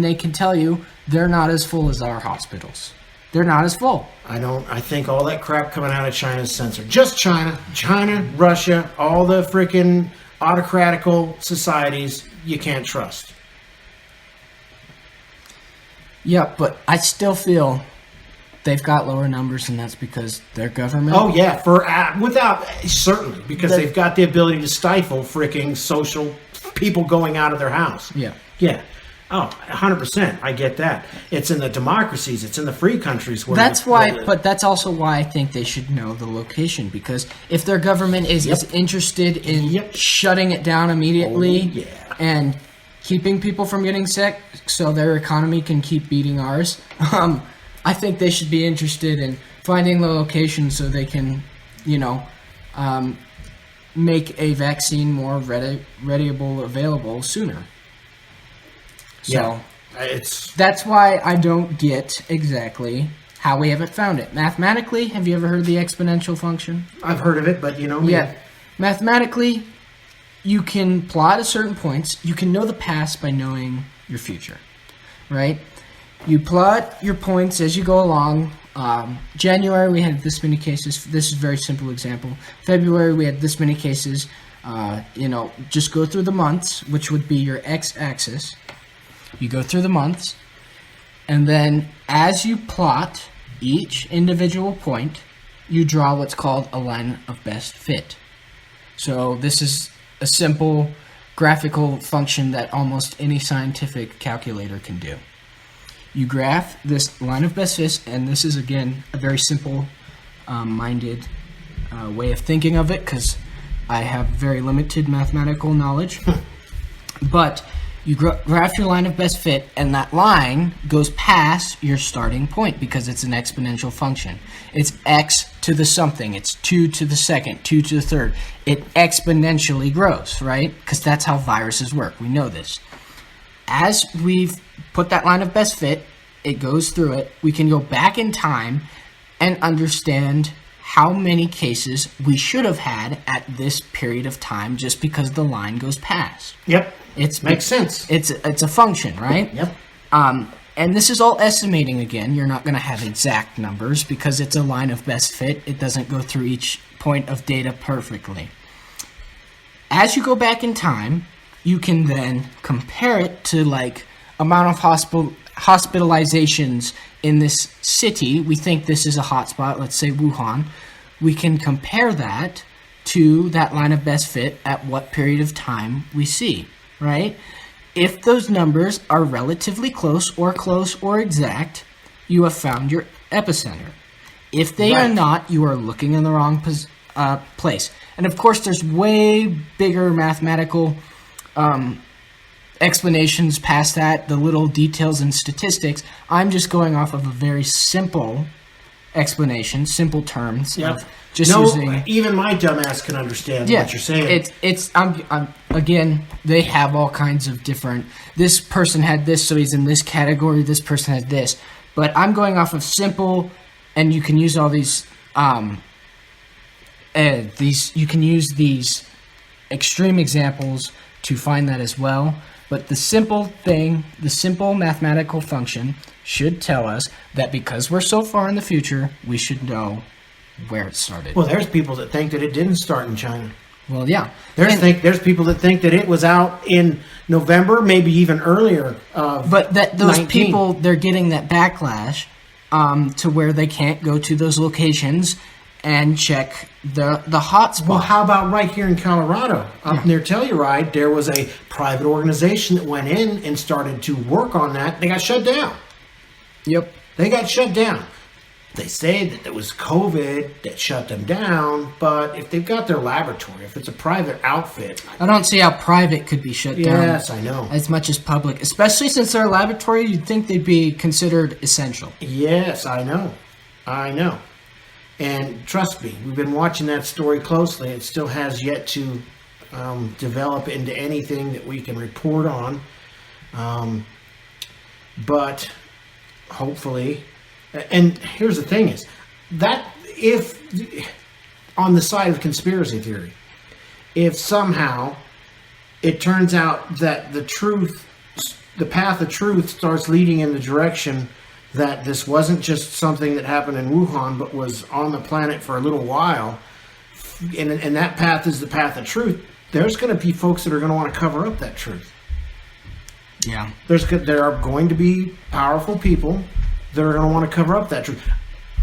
Speaker 2: they can tell you they're not as full as our hospitals. They're not as full.
Speaker 1: I think all that crap coming out of China is censored. Just China, Russia, all the freaking autocratical societies you can't trust.
Speaker 2: Yeah, but I still feel they've got lower numbers, and that's because their government.
Speaker 1: Oh yeah, for without certainly because they've got the ability to stifle freaking social people going out of their house.
Speaker 2: Yeah.
Speaker 1: Yeah. Oh, 100%. I get that. It's in the democracies. It's in the free countries where
Speaker 2: That's why, but that's also why I think they should know the location, because if their government is interested in shutting it down immediately and keeping people from getting sick so their economy can keep beating ours, I think they should be interested in finding the location so they can, make a vaccine more readyable available sooner. So that's why I don't get exactly how we haven't found it. Mathematically, have you ever heard of the exponential function?
Speaker 1: I've heard of it, but
Speaker 2: Yeah. Mathematically, you can plot at certain points. You can know the past by knowing your future, right? You plot your points as you go along. January, we had this many cases. This is a very simple example. February, we had this many cases. Just go through the months, which would be your x-axis. You go through the months, and then as you plot each individual point, you draw what's called a line of best fit. So this is a simple graphical function that almost any scientific calculator can do. You graph this line of best fit, and this is, again, a very simple minded way of thinking of it, because I have very limited mathematical knowledge. But you graph your line of best fit, and that line goes past your starting point because it's an exponential function. It's x to the something. It's 2 to the second, 2 to the third. It exponentially grows, right? Because that's how viruses work. We know this. As we've put that line of best fit, it goes through it. We can go back in time and understand how many cases we should have had at this period of time just because the line goes past.
Speaker 1: Yep. Makes sense.
Speaker 2: It's a function, right?
Speaker 1: Yep.
Speaker 2: And this is all estimating again. You're not going to have exact numbers because it's a line of best fit. It doesn't go through each point of data perfectly. As you go back in time, you can then compare it to like amount of hospitalizations in this city. We think this is a hotspot, let's say Wuhan. We can compare that to that line of best fit at what period of time we see, right? If those numbers are relatively close or exact, you have found your epicenter. If they are not, you are looking in the wrong place. And of course, there's way bigger mathematical explanations past that, the little details and statistics. I'm just going off of a very simple explanation, simple terms.
Speaker 1: Yep.
Speaker 2: Just using.
Speaker 1: Even my dumbass can understand what you're saying.
Speaker 2: I'm again, they have all kinds of different. This person had this, so he's in this category. This person had this, but I'm going off of simple, and you can use all these. You can use these extreme examples to find that as well. But the simple mathematical function should tell us that because we're so far in the future, we should know where it started.
Speaker 1: Well, there's people that think that it didn't start in China.
Speaker 2: Well, yeah.
Speaker 1: There's people that think that it was out in November, maybe even earlier.
Speaker 2: But those people, they're getting that backlash to where they can't go to those locations and check the hotspot.
Speaker 1: Well, how about right here in Colorado? Up near Telluride, there was a private organization that went in and started to work on that. They got shut down.
Speaker 2: Yep.
Speaker 1: They got shut down. They say that it was COVID that shut them down, but if they've got their laboratory, if it's a private outfit...
Speaker 2: I don't see how private could be shut down.
Speaker 1: Yes, I know.
Speaker 2: As much as public. Especially since they're a laboratory, you'd think they'd be considered essential.
Speaker 1: Yes, I know. And trust me, we've been watching that story closely. It still has yet to develop into anything that we can report on. But hopefully... And here's the thing is, that if, on the side of conspiracy theory, if somehow it turns out that the path of truth starts leading in the direction that this wasn't just something that happened in Wuhan, but was on the planet for a little while, and that path is the path of truth, there's going to be folks that are going to want to cover up that truth.
Speaker 2: Yeah.
Speaker 1: There are going to be powerful people that are going to want to cover up that truth.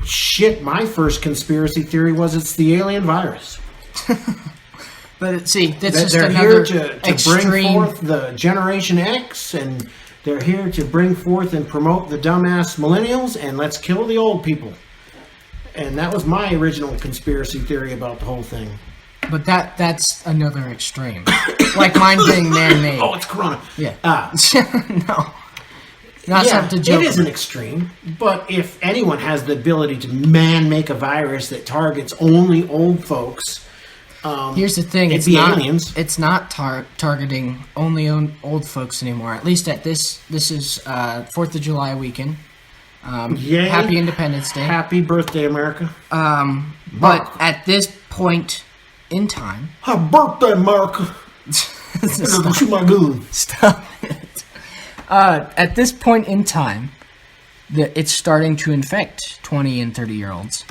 Speaker 1: Shit, my first conspiracy theory was it's the alien virus.
Speaker 2: But see, that's
Speaker 1: That
Speaker 2: just
Speaker 1: they're
Speaker 2: another
Speaker 1: here to
Speaker 2: extreme.
Speaker 1: bring forth the Generation X, and they're here to bring forth and promote the dumbass millennials, and let's kill the old people. And that was my original conspiracy theory about the whole thing.
Speaker 2: But that's another extreme. Like mine being man-made.
Speaker 1: Oh, it's Corona.
Speaker 2: Yeah.
Speaker 1: Ah.
Speaker 2: No. Not
Speaker 1: Yeah,
Speaker 2: something to joke
Speaker 1: it is an
Speaker 2: about.
Speaker 1: extreme, but if anyone has the ability to make a virus that targets only old folks,
Speaker 2: Here's the thing:
Speaker 1: it'd
Speaker 2: it's
Speaker 1: be
Speaker 2: not.
Speaker 1: aliens.
Speaker 2: It's not targeting only old folks anymore. At least at this. This is 4th of July weekend.
Speaker 1: Yay.
Speaker 2: Happy Independence Day.
Speaker 1: Happy birthday, America.
Speaker 2: But at this point in time,
Speaker 1: Happy birthday, America. Shoot my goon.
Speaker 2: stop it. At this point in time, it's starting to infect 20 and 30-year-olds.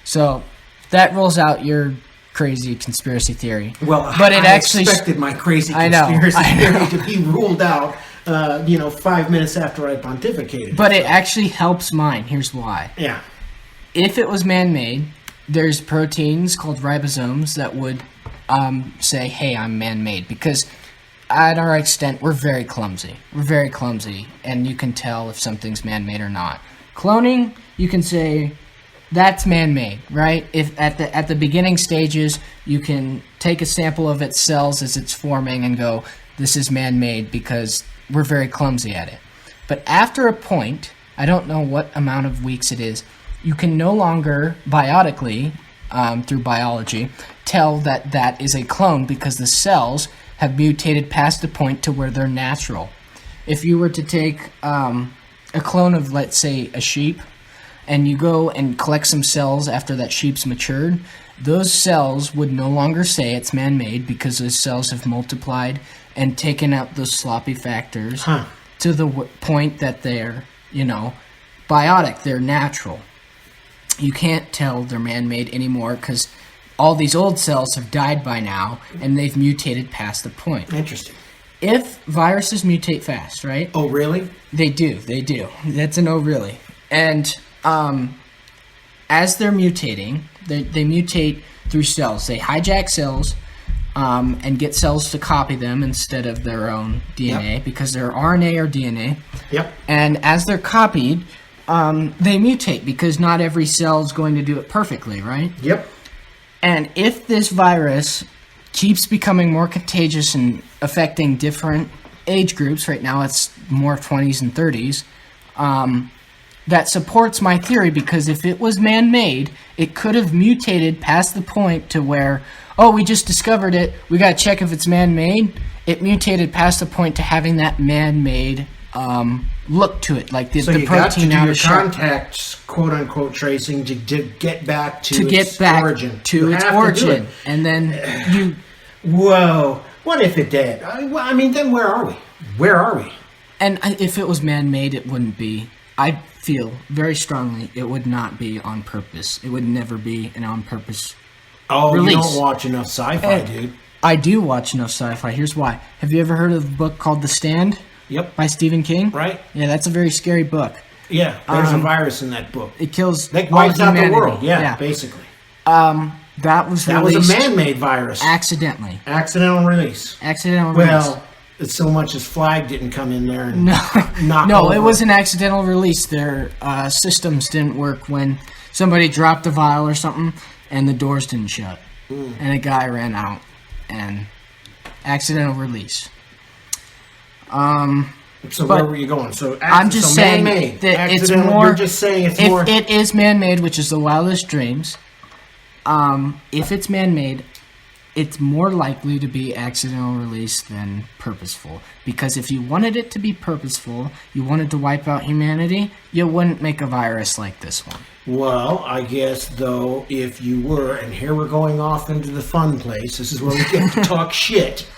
Speaker 2: So that rules out your crazy conspiracy theory.
Speaker 1: Well,
Speaker 2: but it
Speaker 1: I
Speaker 2: actually
Speaker 1: expected my crazy
Speaker 2: I know,
Speaker 1: conspiracy
Speaker 2: I know.
Speaker 1: theory to be ruled out, 5 minutes after I pontificated.
Speaker 2: But it actually helps mine. Here's why.
Speaker 1: Yeah.
Speaker 2: If it was man-made, there's proteins called ribosomes that would say, hey, I'm man-made. Because at our extent, we're very clumsy. We're very clumsy. And you can tell if something's man-made or not. Cloning, you can say, that's man-made, right? If at the beginning stages, you can take a sample of its cells as it's forming and go, this is man-made because we're very clumsy at it. But after a point, I don't know what amount of weeks it is, you can no longer biotically, through biology, tell that that is a clone because the cells have mutated past the point to where they're natural. If you were to take a clone of, let's say, a sheep, and you go and collect some cells after that sheep's matured, those cells would no longer say it's man-made because those cells have multiplied and taken out those sloppy factors to the point that they're, biotic, they're natural. You can't tell they're man-made anymore because all these old cells have died by now and they've mutated past the point.
Speaker 1: Interesting.
Speaker 2: If viruses mutate fast, right?
Speaker 1: Oh, really?
Speaker 2: They do. That's an oh really. And as they're mutating, they mutate through cells. They hijack cells and get cells to copy them instead of their own DNA because they're RNA or DNA.
Speaker 1: Yep.
Speaker 2: And as they're copied, they mutate because not every cell is going to do it perfectly, right?
Speaker 1: Yep.
Speaker 2: And if this virus keeps becoming more contagious and affecting different age groups, right now it's more 20s and 30s, that supports my theory because if it was man-made, it could have mutated past the point to where, oh, we just discovered it, we got to check if it's man-made. It mutated past the point to having that man-made look to it, like the
Speaker 1: So you
Speaker 2: protein
Speaker 1: got to do
Speaker 2: out
Speaker 1: your
Speaker 2: of shell.
Speaker 1: contact, quote-unquote, tracing to get back to
Speaker 2: To
Speaker 1: its
Speaker 2: get back
Speaker 1: origin.
Speaker 2: to
Speaker 1: You
Speaker 2: its
Speaker 1: have to do
Speaker 2: origin.
Speaker 1: it.
Speaker 2: And then you...
Speaker 1: Whoa. What if it did? Then where are we? Where are we?
Speaker 2: And if it was man-made, it wouldn't be. I feel very strongly it would not be on purpose. It would never be an on-purpose.
Speaker 1: Oh,
Speaker 2: Release.
Speaker 1: you don't watch enough sci-fi, dude.
Speaker 2: I do watch enough sci-fi. Here's why. Have you ever heard of the book called The Stand
Speaker 1: Yep.
Speaker 2: by Stephen King?
Speaker 1: Right?
Speaker 2: Yeah, that's a very scary book.
Speaker 1: Yeah, there's a virus in that book.
Speaker 2: It kills
Speaker 1: That
Speaker 2: all
Speaker 1: wipes out the
Speaker 2: humanity.
Speaker 1: world. Yeah, basically.
Speaker 2: That was
Speaker 1: That was
Speaker 2: released
Speaker 1: a man-made virus.
Speaker 2: accidentally.
Speaker 1: Accidental release.
Speaker 2: Accidental release.
Speaker 1: Well, it's so much as Flag didn't come in there and knock
Speaker 2: No, it
Speaker 1: over.
Speaker 2: was an accidental release. Their systems didn't work when somebody dropped a vial or something, and the doors didn't shut, and a guy ran out, and accidental release.
Speaker 1: So
Speaker 2: but
Speaker 1: where were you going? So
Speaker 2: I'm just saying
Speaker 1: man-made.
Speaker 2: that it's
Speaker 1: Accidental,
Speaker 2: more.
Speaker 1: You're just saying it's
Speaker 2: if
Speaker 1: more.
Speaker 2: it is man-made, which is the wildest dreams. If it's man-made, it's more likely to be accidental release than purposeful. Because if you wanted it to be purposeful, you wanted to wipe out humanity, you wouldn't make a virus like this one.
Speaker 1: Well, I guess, though, if you were, and here we're going off into the fun place, this is where we get to talk shit.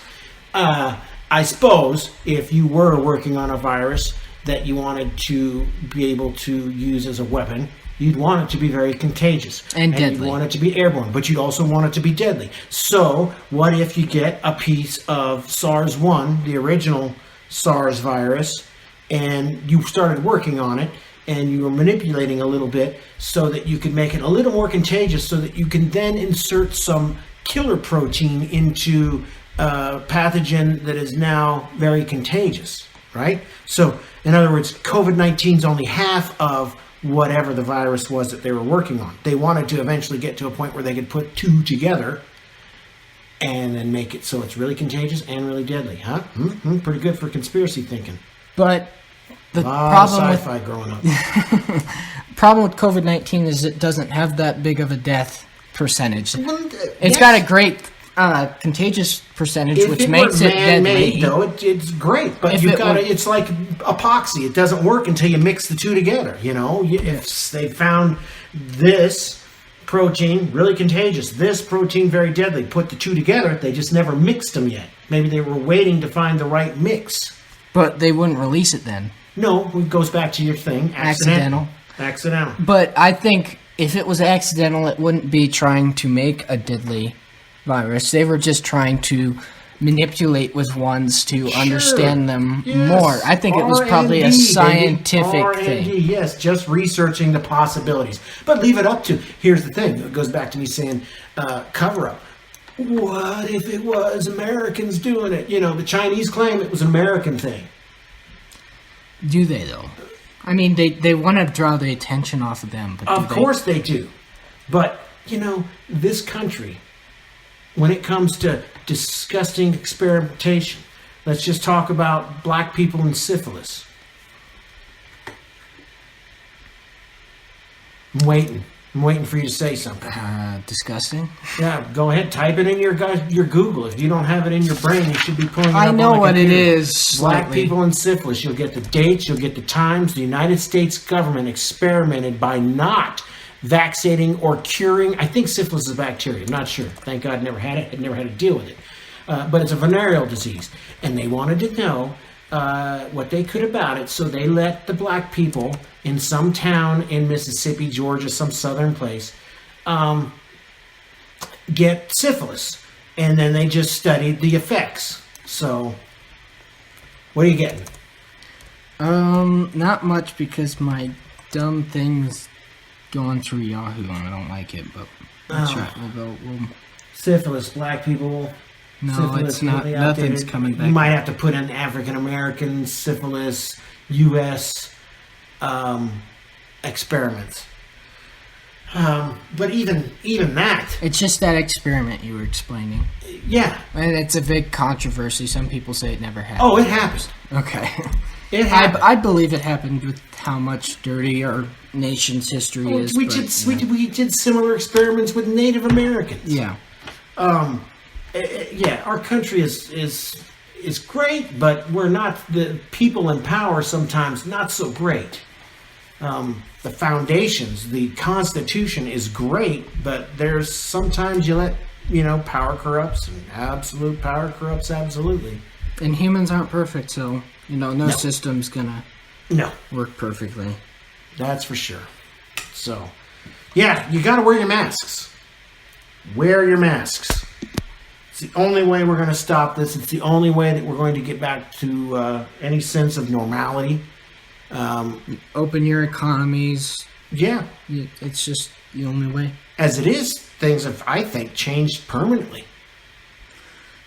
Speaker 1: I suppose if you were working on a virus that you wanted to be able to use as a weapon, you'd want it to be very contagious.
Speaker 2: And
Speaker 1: You'd
Speaker 2: deadly.
Speaker 1: want it to be airborne, but you'd also want it to be deadly. So, what if you get a piece of SARS-1, the original SARS virus, and you started working on it, and you were manipulating a little bit so that you could make it a little more contagious, so that you can then insert some killer protein into a pathogen that is now very contagious, right? So, in other words, COVID-19 is only half of whatever the virus was that they were working on. They wanted to eventually get to a point where they could put two together and then make it so it's really contagious and really deadly, huh? Pretty good for conspiracy thinking.
Speaker 2: But the
Speaker 1: problem with sci-fi growing up.
Speaker 2: problem with COVID-19 is it doesn't have that big of a death percentage. It's
Speaker 1: Yes.
Speaker 2: got a great contagious percentage,
Speaker 1: If
Speaker 2: which
Speaker 1: it
Speaker 2: makes
Speaker 1: were
Speaker 2: it deadly.
Speaker 1: man-made, though, it's great. But
Speaker 2: If
Speaker 1: you
Speaker 2: it
Speaker 1: got to.
Speaker 2: were-
Speaker 1: It's like epoxy. It doesn't work until you mix the two together. You know, if they found this protein really contagious, this protein very deadly, put the two together, they just never mixed them yet. Maybe they were waiting to find the right mix.
Speaker 2: But they wouldn't release it then.
Speaker 1: No, it goes back to your thing. Accidental.
Speaker 2: But I think if it was accidental, it wouldn't be trying to make a deadly virus. They were just trying to manipulate with ones to understand them more. I think it was probably a
Speaker 1: R&D,
Speaker 2: scientific
Speaker 1: R&D,
Speaker 2: thing.
Speaker 1: yes, just researching the possibilities. But leave it up to, here's the thing, it goes back to me saying cover up. What if it was Americans doing it? You know, the Chinese claim it was an American thing.
Speaker 2: Do they, though? I mean, they want to draw the attention off of them. But
Speaker 1: Of course they do. But, you know, this country, when it comes to disgusting experimentation, let's just talk about black people and syphilis. I'm waiting for you to say something.
Speaker 2: Disgusting.
Speaker 1: Yeah, go ahead. Type it in your Google. If you don't have it in your brain, you should be pulling it up
Speaker 2: I
Speaker 1: on
Speaker 2: know
Speaker 1: the
Speaker 2: what it
Speaker 1: computer.
Speaker 2: is.
Speaker 1: Black
Speaker 2: Slightly.
Speaker 1: people and syphilis. You'll get the dates. You'll get the times. The United States government experimented by not vaccinating or curing. I think syphilis is a bacteria. I'm not sure. Thank God, never had it. I'd never had to deal with it. But it's a venereal disease, and they wanted to know what they could about it. So they let the black people in some town in Mississippi, Georgia, some southern place, get syphilis, and then they just studied the effects. So, what are you getting?
Speaker 2: Not much because my dumb thing's going through Yahoo and I don't like it. But that's right. We'll
Speaker 1: Syphilis, black people.
Speaker 2: No,
Speaker 1: syphilis,
Speaker 2: it's not.
Speaker 1: really
Speaker 2: Nothing's
Speaker 1: outdated.
Speaker 2: coming back.
Speaker 1: You might have to put in African American syphilis, U.S. Experiments. But even that,
Speaker 2: It's just that experiment you were explaining,
Speaker 1: yeah.
Speaker 2: and it's a big controversy. Some people say it never happened.
Speaker 1: Oh, it happened.
Speaker 2: Okay.
Speaker 1: It happened.
Speaker 2: I believe it happened with how much dirty our nation's history is.
Speaker 1: we
Speaker 2: but,
Speaker 1: did
Speaker 2: you know.
Speaker 1: we did similar experiments with Native Americans.
Speaker 2: Yeah.
Speaker 1: Yeah, our country is great, but we're not, the people in power sometimes not so great. The foundations, the Constitution is great, but there's sometimes you let, power corrupts, and absolute power corrupts absolutely.
Speaker 2: And humans aren't perfect, so, no system's gonna
Speaker 1: No,
Speaker 2: work perfectly.
Speaker 1: that's for sure. So, yeah, you got to wear your masks. Wear your masks. It's the only way we're going to stop this. It's the only way that we're going to get back to any sense of normality.
Speaker 2: Open your economies.
Speaker 1: Yeah,
Speaker 2: It's just the only way.
Speaker 1: as it is, things have, I think, changed permanently.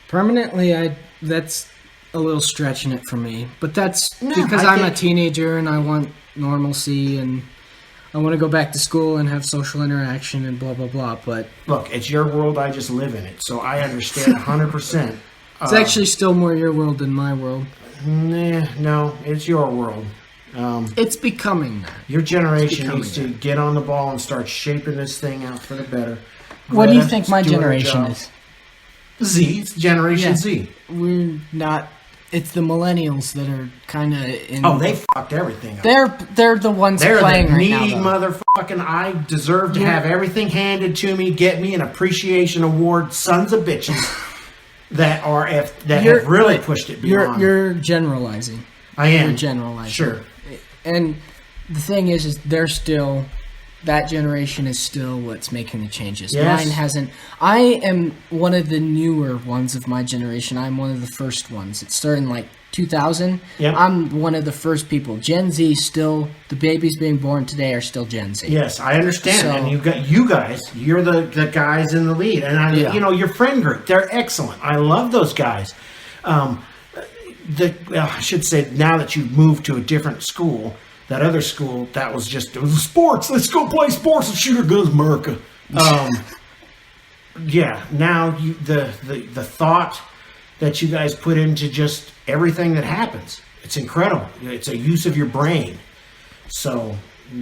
Speaker 2: Permanently, that's a little stretching it for me. But that's
Speaker 1: No,
Speaker 2: because
Speaker 1: I
Speaker 2: I'm a
Speaker 1: think-
Speaker 2: teenager and I want normalcy and I want to go back to school and have social interaction and blah, blah, blah. But
Speaker 1: Look, it's your world. I just live in it, so I understand 100%.
Speaker 2: it's actually still more your world than my world.
Speaker 1: No, it's your world.
Speaker 2: It's becoming that.
Speaker 1: Your generation
Speaker 2: becoming
Speaker 1: needs to get on the ball and start shaping this thing out for the better.
Speaker 2: What do you
Speaker 1: Greta's
Speaker 2: think my
Speaker 1: doing her
Speaker 2: generation
Speaker 1: job.
Speaker 2: is?
Speaker 1: Z. It's Generation
Speaker 2: Yeah.
Speaker 1: Z.
Speaker 2: We're not. It's the millennials that are kind of in.
Speaker 1: Oh, they fucked everything up.
Speaker 2: They're the ones
Speaker 1: They're
Speaker 2: playing
Speaker 1: the
Speaker 2: right now.
Speaker 1: needy
Speaker 2: though.
Speaker 1: motherfucking. I deserve to have everything handed to me. Get me an appreciation award, sons of bitches that
Speaker 2: You're-
Speaker 1: have really pushed it beyond.
Speaker 2: You're generalizing.
Speaker 1: I am
Speaker 2: You're generalizing.
Speaker 1: Sure.
Speaker 2: And the thing is they're still. That generation is still what's making the changes.
Speaker 1: Yes.
Speaker 2: Mine hasn't. I am one of the newer ones of my generation. I'm one of the first ones. It started in like 2000.
Speaker 1: Yep.
Speaker 2: I'm one of the first people. Gen Z still, the babies being born today are still Gen Z.
Speaker 1: Yes, I understand.
Speaker 2: So-
Speaker 1: And you guys, you're the guys in the lead. And
Speaker 2: Yeah.
Speaker 1: your friend group, they're excellent. I love those guys. I should say, now that you've moved to a different school, that other school, it was sports. Let's go play sports and shoot our guns, America. Yeah, now the thought that you guys put into just everything that happens, it's incredible. It's a use of your brain. So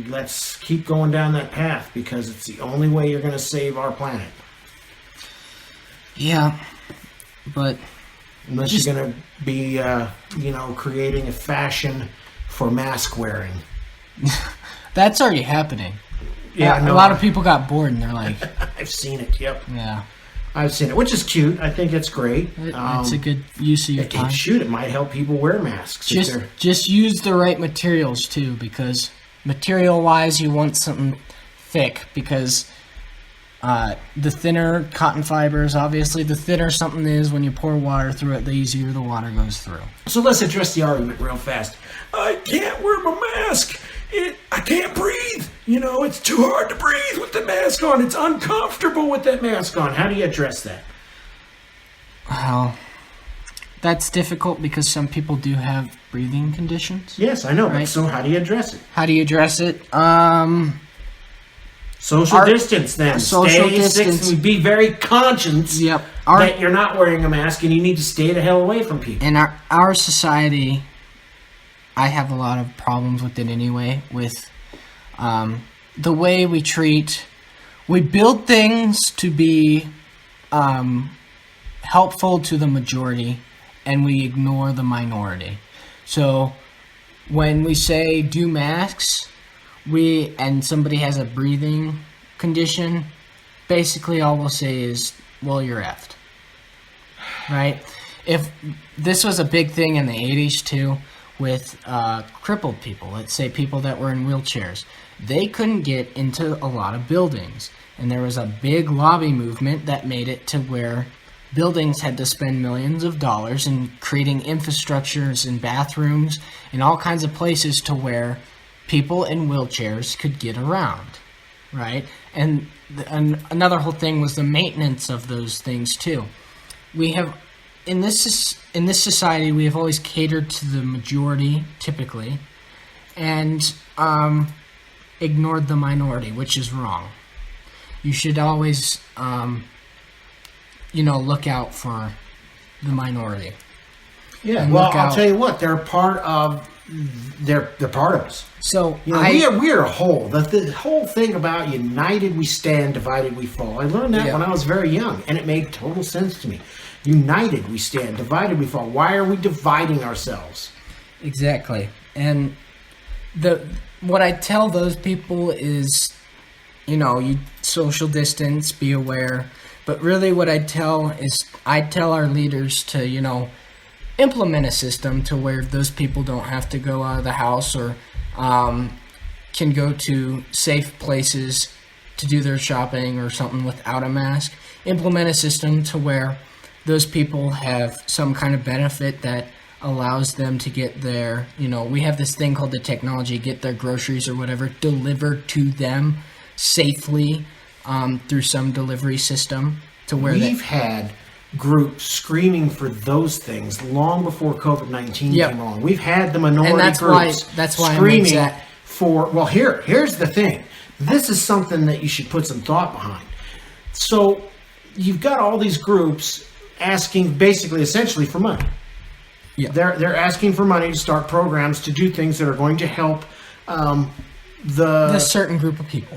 Speaker 1: let's keep going down that path, because it's the only way you're going to save our planet.
Speaker 2: Yeah, but
Speaker 1: Unless you're going to be, creating a fashion for mask wearing.
Speaker 2: that's already happening.
Speaker 1: Yeah,
Speaker 2: A lot of people got bored and they're like,
Speaker 1: I've seen it. Yep,
Speaker 2: yeah,
Speaker 1: I've seen it, which is cute. I think it's great.
Speaker 2: it's a good use of your time.
Speaker 1: Shoot, it might help people wear masks. if they're-
Speaker 2: Just use the right materials too, because material-wise, you want something thick, because the thinner cotton fibers, obviously, the thinner something is, when you pour water through it, the easier the water goes through.
Speaker 1: So let's address the argument real fast. I can't wear my mask. I can't breathe. It's too hard to breathe with the mask on. It's uncomfortable with that mask on. How do you address that?
Speaker 2: Well, that's difficult because some people do have breathing conditions.
Speaker 1: Yes, I know. But
Speaker 2: Right.
Speaker 1: so how do you address it?
Speaker 2: How do you address it?
Speaker 1: Social distance, then.
Speaker 2: Social
Speaker 1: Stay
Speaker 2: distance.
Speaker 1: 6 be very conscious
Speaker 2: Yep.
Speaker 1: that you're not wearing a mask and you need to stay the hell away from people.
Speaker 2: In our society, I have a lot of problems with it anyway, with the way we build things to be helpful to the majority, and we ignore the minority. So when we say do masks, and somebody has a breathing condition, basically all we'll say is, well, you're effed. Right? If this was a big thing in the 80s too, with crippled people, let's say people that were in wheelchairs, they couldn't get into a lot of buildings. And there was a big lobby movement that made it to where buildings had to spend millions of dollars in creating infrastructures and bathrooms and all kinds of places to where people in wheelchairs could get around, right? And another whole thing was the maintenance of those things too. We have, in this society, we have always catered to the majority, typically, and ignored the minority, which is wrong. You should always, look out for the minority.
Speaker 1: Yeah,
Speaker 2: And
Speaker 1: well,
Speaker 2: look
Speaker 1: I'll
Speaker 2: out.
Speaker 1: tell you what, they're part of us.
Speaker 2: So
Speaker 1: We're a whole. The whole thing about united we stand, divided we fall. I learned that
Speaker 2: Yeah.
Speaker 1: when I was very young, and it made total sense to me. United we stand, divided we fall. Why are we dividing ourselves?
Speaker 2: Exactly. And what I tell those people is, you social distance, be aware. But really what I tell our leaders to, implement a system to where those people don't have to go out of the house, or can go to safe places to do their shopping or something without a mask. Implement a system to where those people have some kind of benefit that allows them to get their, we have this thing called the technology, get their groceries or whatever delivered to them safely through some delivery system to where
Speaker 1: We've had groups screaming for those things long before COVID-19
Speaker 2: Yep.
Speaker 1: came along. We've had the minority
Speaker 2: And that's
Speaker 1: groups
Speaker 2: why I'm
Speaker 1: screaming
Speaker 2: exact-
Speaker 1: for, well, here's the thing. This is something that you should put some thought behind. So you've got all these groups asking essentially for money.
Speaker 2: Yeah.
Speaker 1: They're asking for money to start programs to do things that are going to help
Speaker 2: a certain group of people.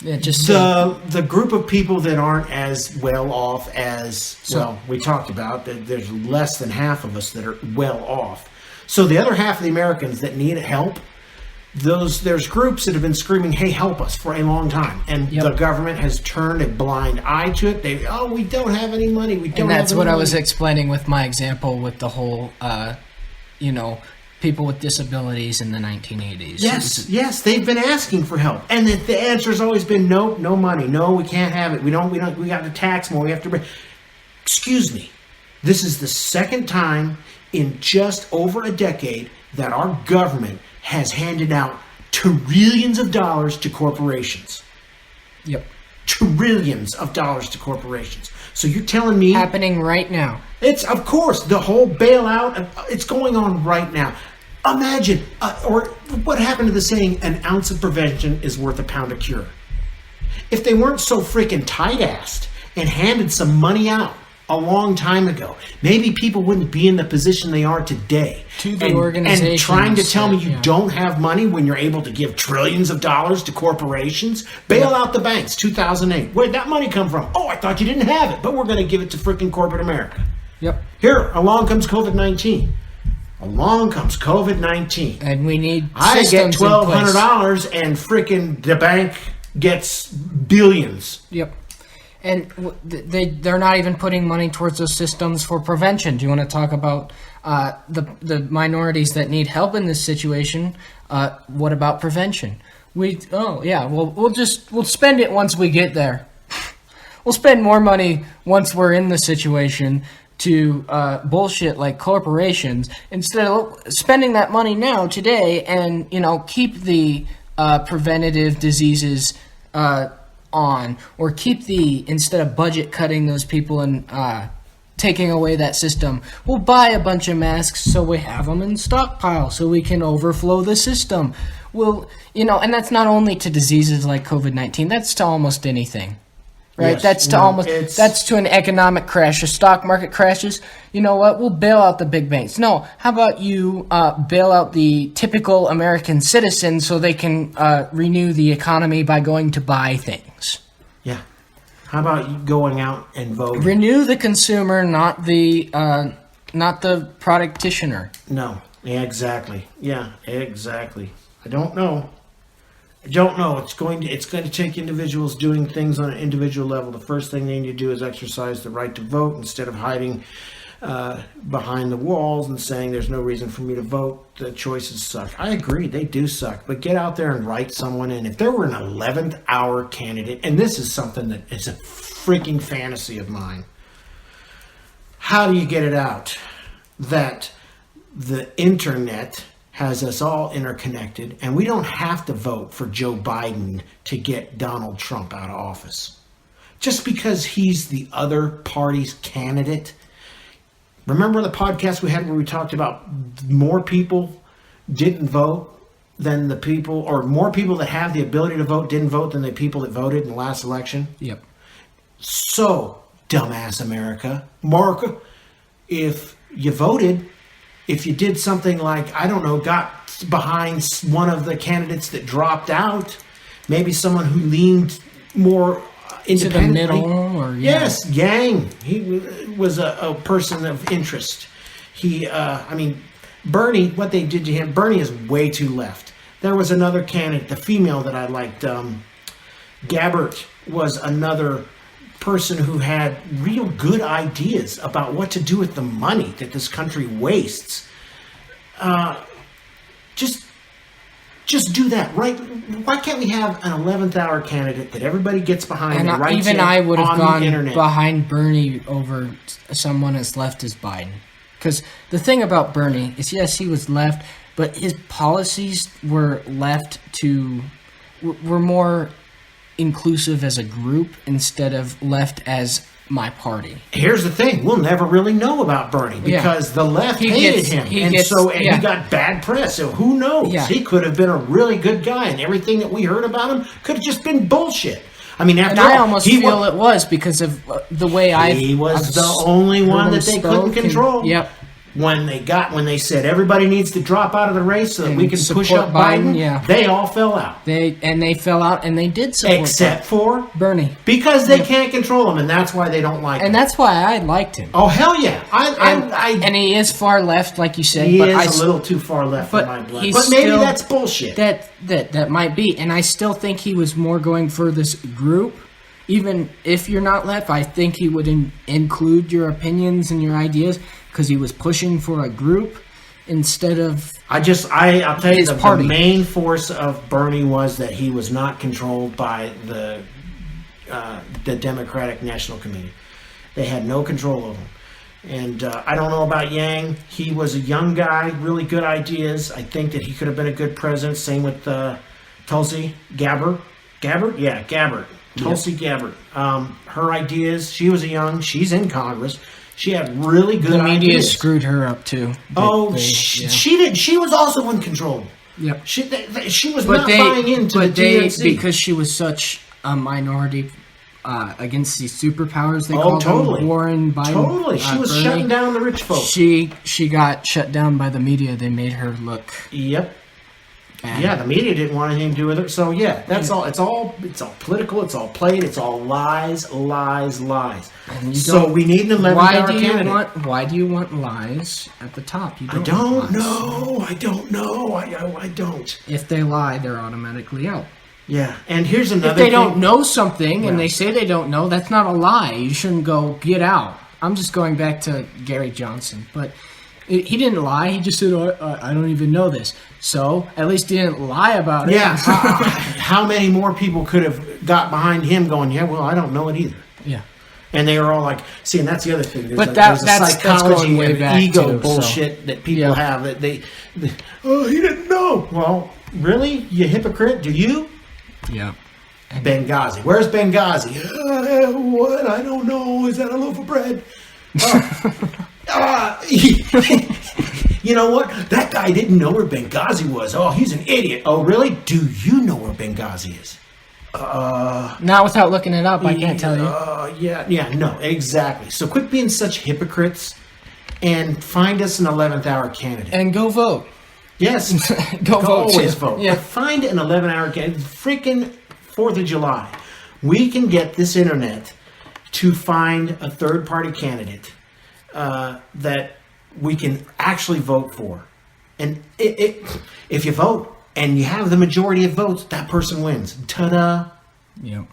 Speaker 2: Yeah, just
Speaker 1: the group of people that aren't as well off as, we talked about, that there's less than half of us that are well off. So the other half of the Americans that need help, there's groups that have been screaming, hey, help us, for a long time. And
Speaker 2: Yep.
Speaker 1: the government has turned a blind eye to it. We don't have any money. We don't
Speaker 2: and that's
Speaker 1: have
Speaker 2: what
Speaker 1: any
Speaker 2: I was
Speaker 1: money.
Speaker 2: explaining with my example with the whole, people with disabilities in the 1980s.
Speaker 1: Yes, they've been asking for help, and the answer's always been no money. No, we can't have it. We got to tax more. We have to. Excuse me. This is the second time in just over a decade that our government has handed out trillions of dollars to corporations.
Speaker 2: Yep.
Speaker 1: Trillions of dollars to corporations. So you're telling me
Speaker 2: Happening right now.
Speaker 1: it's, of course, the whole bailout, it's going on right now. Imagine, or what happened to the saying, an ounce of prevention is worth a pound of cure. If they weren't so freaking tight-assed and handed some money out a long time ago, maybe people wouldn't be in the position they are today.
Speaker 2: To the
Speaker 1: and
Speaker 2: organizations
Speaker 1: trying to tell me you
Speaker 2: yeah.
Speaker 1: don't have money when you're able to give trillions of dollars to corporations? Bail out the banks, 2008. Where'd that money come from? Oh, I thought you didn't have it, but we're going to give it to freaking corporate America.
Speaker 2: Yep.
Speaker 1: Here, along comes COVID-19. Along comes COVID-19.
Speaker 2: And we need
Speaker 1: I get
Speaker 2: systems in place.
Speaker 1: $1,200 and freaking the bank gets billions.
Speaker 2: Yep. And they're not even putting money towards those systems for prevention. Do you want to talk about the minorities that need help in this situation? What about prevention? We'll spend it once we get there. We'll spend more money once we're in the situation to bullshit like corporations instead of spending that money now today and keep the preventative diseases on, or keep instead of budget cutting those people and taking away that system, we'll buy a bunch of masks so we have them in stockpile so we can overflow the system. And that's not only to diseases like COVID-19, that's to almost anything. Right,
Speaker 1: Yes,
Speaker 2: that's to an economic crash. A stock market crashes. You know what? We'll bail out the big banks. No, how about you bail out the typical American citizen so they can renew the economy by going to buy things.
Speaker 1: Yeah. How about you going out and voting?
Speaker 2: Renew the consumer, not the practitioner.
Speaker 1: No. Yeah, exactly. Yeah, exactly. I don't know. It's going to take individuals doing things on an individual level. The first thing they need to do is exercise the right to vote instead of hiding behind the walls and saying there's no reason for me to vote. The choices suck. I agree, they do suck. But get out there and write someone in. If there were an 11th hour candidate, and this is something that is a freaking fantasy of mine, how do you get it out that the internet has us all interconnected, and we don't have to vote for Joe Biden to get Donald Trump out of office. Just because he's the other party's candidate. Remember the podcast we had where we talked about more people didn't vote than the people, or more people that have the ability to vote didn't vote than the people that voted in the last election?
Speaker 2: Yep.
Speaker 1: So, dumbass America. Mark, if you voted, if you did something like, I don't know, got behind one of the candidates that dropped out, maybe someone who leaned more independently.
Speaker 2: To the middle, or
Speaker 1: Yes, Yang. He was a person of interest. Bernie, what they did to him, Bernie is way too left. There was another candidate, the female that I liked, Gabbard was another person who had real good ideas about what to do with the money that this country wastes. Just do that, right? Why can't we have an 11th hour candidate that everybody gets behind and writes
Speaker 2: even I would have gone
Speaker 1: internet?
Speaker 2: behind Bernie over someone as left as Biden. Because the thing about Bernie is, yes, he was left, but his policies were were more inclusive as a group instead of left as my party.
Speaker 1: Here's the thing: we'll never really know about Bernie because the left hated him, and he got bad press. So who knows?
Speaker 2: Yeah.
Speaker 1: He could have been a really good guy, and everything that we heard about him could have just been bullshit. I mean, after
Speaker 2: I
Speaker 1: all,
Speaker 2: almost feel it was because of the way
Speaker 1: he was the only one that they couldn't control.
Speaker 2: Yep.
Speaker 1: When they said everybody needs to drop out of the race so that we can push up Biden, they all fell out.
Speaker 2: They fell out, and they did support
Speaker 1: except for
Speaker 2: Bernie,
Speaker 1: because they can't control him, and that's why they don't like him.
Speaker 2: And that's why I liked him.
Speaker 1: Oh hell yeah!
Speaker 2: And he is far left, like you said.
Speaker 1: He is a little too far left for my blood. But maybe that's bullshit.
Speaker 2: That might be, and I still think he was more going for this group. Even if you're not left, I think he would include your opinions and your ideas because he was pushing for a group instead of. I'll
Speaker 1: tell you, the main force of Bernie was that he was not controlled by the Democratic National Committee. They had no control over him. And I don't know about Yang. He was a young guy, really good ideas. I think that he could have been a good president. Same with Tulsi Gabbard. Gabbard? Yeah, Gabbard. Tulsi Gabbard. Her ideas, she's in Congress. She had really good
Speaker 2: The media
Speaker 1: ideas.
Speaker 2: screwed her up too.
Speaker 1: She did. She was also in control.
Speaker 2: Yep.
Speaker 1: She was not buying into the DNC.
Speaker 2: Because she was such a minority against these superpowers they call
Speaker 1: totally.
Speaker 2: them, Warren, Biden.
Speaker 1: Totally. She was
Speaker 2: Bernie.
Speaker 1: shutting down the rich folks.
Speaker 2: She got shut down by the media. They made her look
Speaker 1: Yep.
Speaker 2: bad.
Speaker 1: Yeah, the media didn't want anything to do with her. So yeah, that's all. It's all political. It's all played. It's all lies, lies, lies. So we need an 11th hour candidate.
Speaker 2: Why do you want lies at the top? You
Speaker 1: I don't know. I don't know. I don't.
Speaker 2: If they lie, they're automatically out.
Speaker 1: Yeah, and here's another
Speaker 2: If they
Speaker 1: thing.
Speaker 2: don't know something and
Speaker 1: Yeah.
Speaker 2: they say they don't know, that's not a lie. You shouldn't go, get out. I'm just going back to Gary Johnson. But he didn't lie. He just said, I don't even know this. So at least he didn't lie about it.
Speaker 1: Yeah. How many more people could have got behind him going, yeah, well, I don't know it either.
Speaker 2: Yeah.
Speaker 1: And they were all like, see, and that's the other thing. There's
Speaker 2: But
Speaker 1: a,
Speaker 2: that's
Speaker 1: there's a psychology
Speaker 2: going way
Speaker 1: and
Speaker 2: back
Speaker 1: ego
Speaker 2: too, so.
Speaker 1: bullshit that people
Speaker 2: Yeah.
Speaker 1: have. That they, oh, he didn't know. Well, really? You hypocrite? Do you?
Speaker 2: Yeah.
Speaker 1: Benghazi. Where's Benghazi? What? I don't know. Is that a loaf of bread? You know what? That guy didn't know where Benghazi was. Oh, he's an idiot. Oh, really? Do you know where Benghazi is?
Speaker 2: Not without looking it up, I can't tell you.
Speaker 1: Yeah, no, exactly. So quit being such hypocrites and find us an 11th hour candidate.
Speaker 2: And go vote.
Speaker 1: Yes,
Speaker 2: Go vote,
Speaker 1: always
Speaker 2: too.
Speaker 1: vote.
Speaker 2: Yeah.
Speaker 1: But find an 11-hour candidate. Freaking 4th of July. We can get this internet to find a third-party candidate that we can actually vote for. And if you vote and you have the majority of votes, that person wins. Ta-da.
Speaker 2: Yep.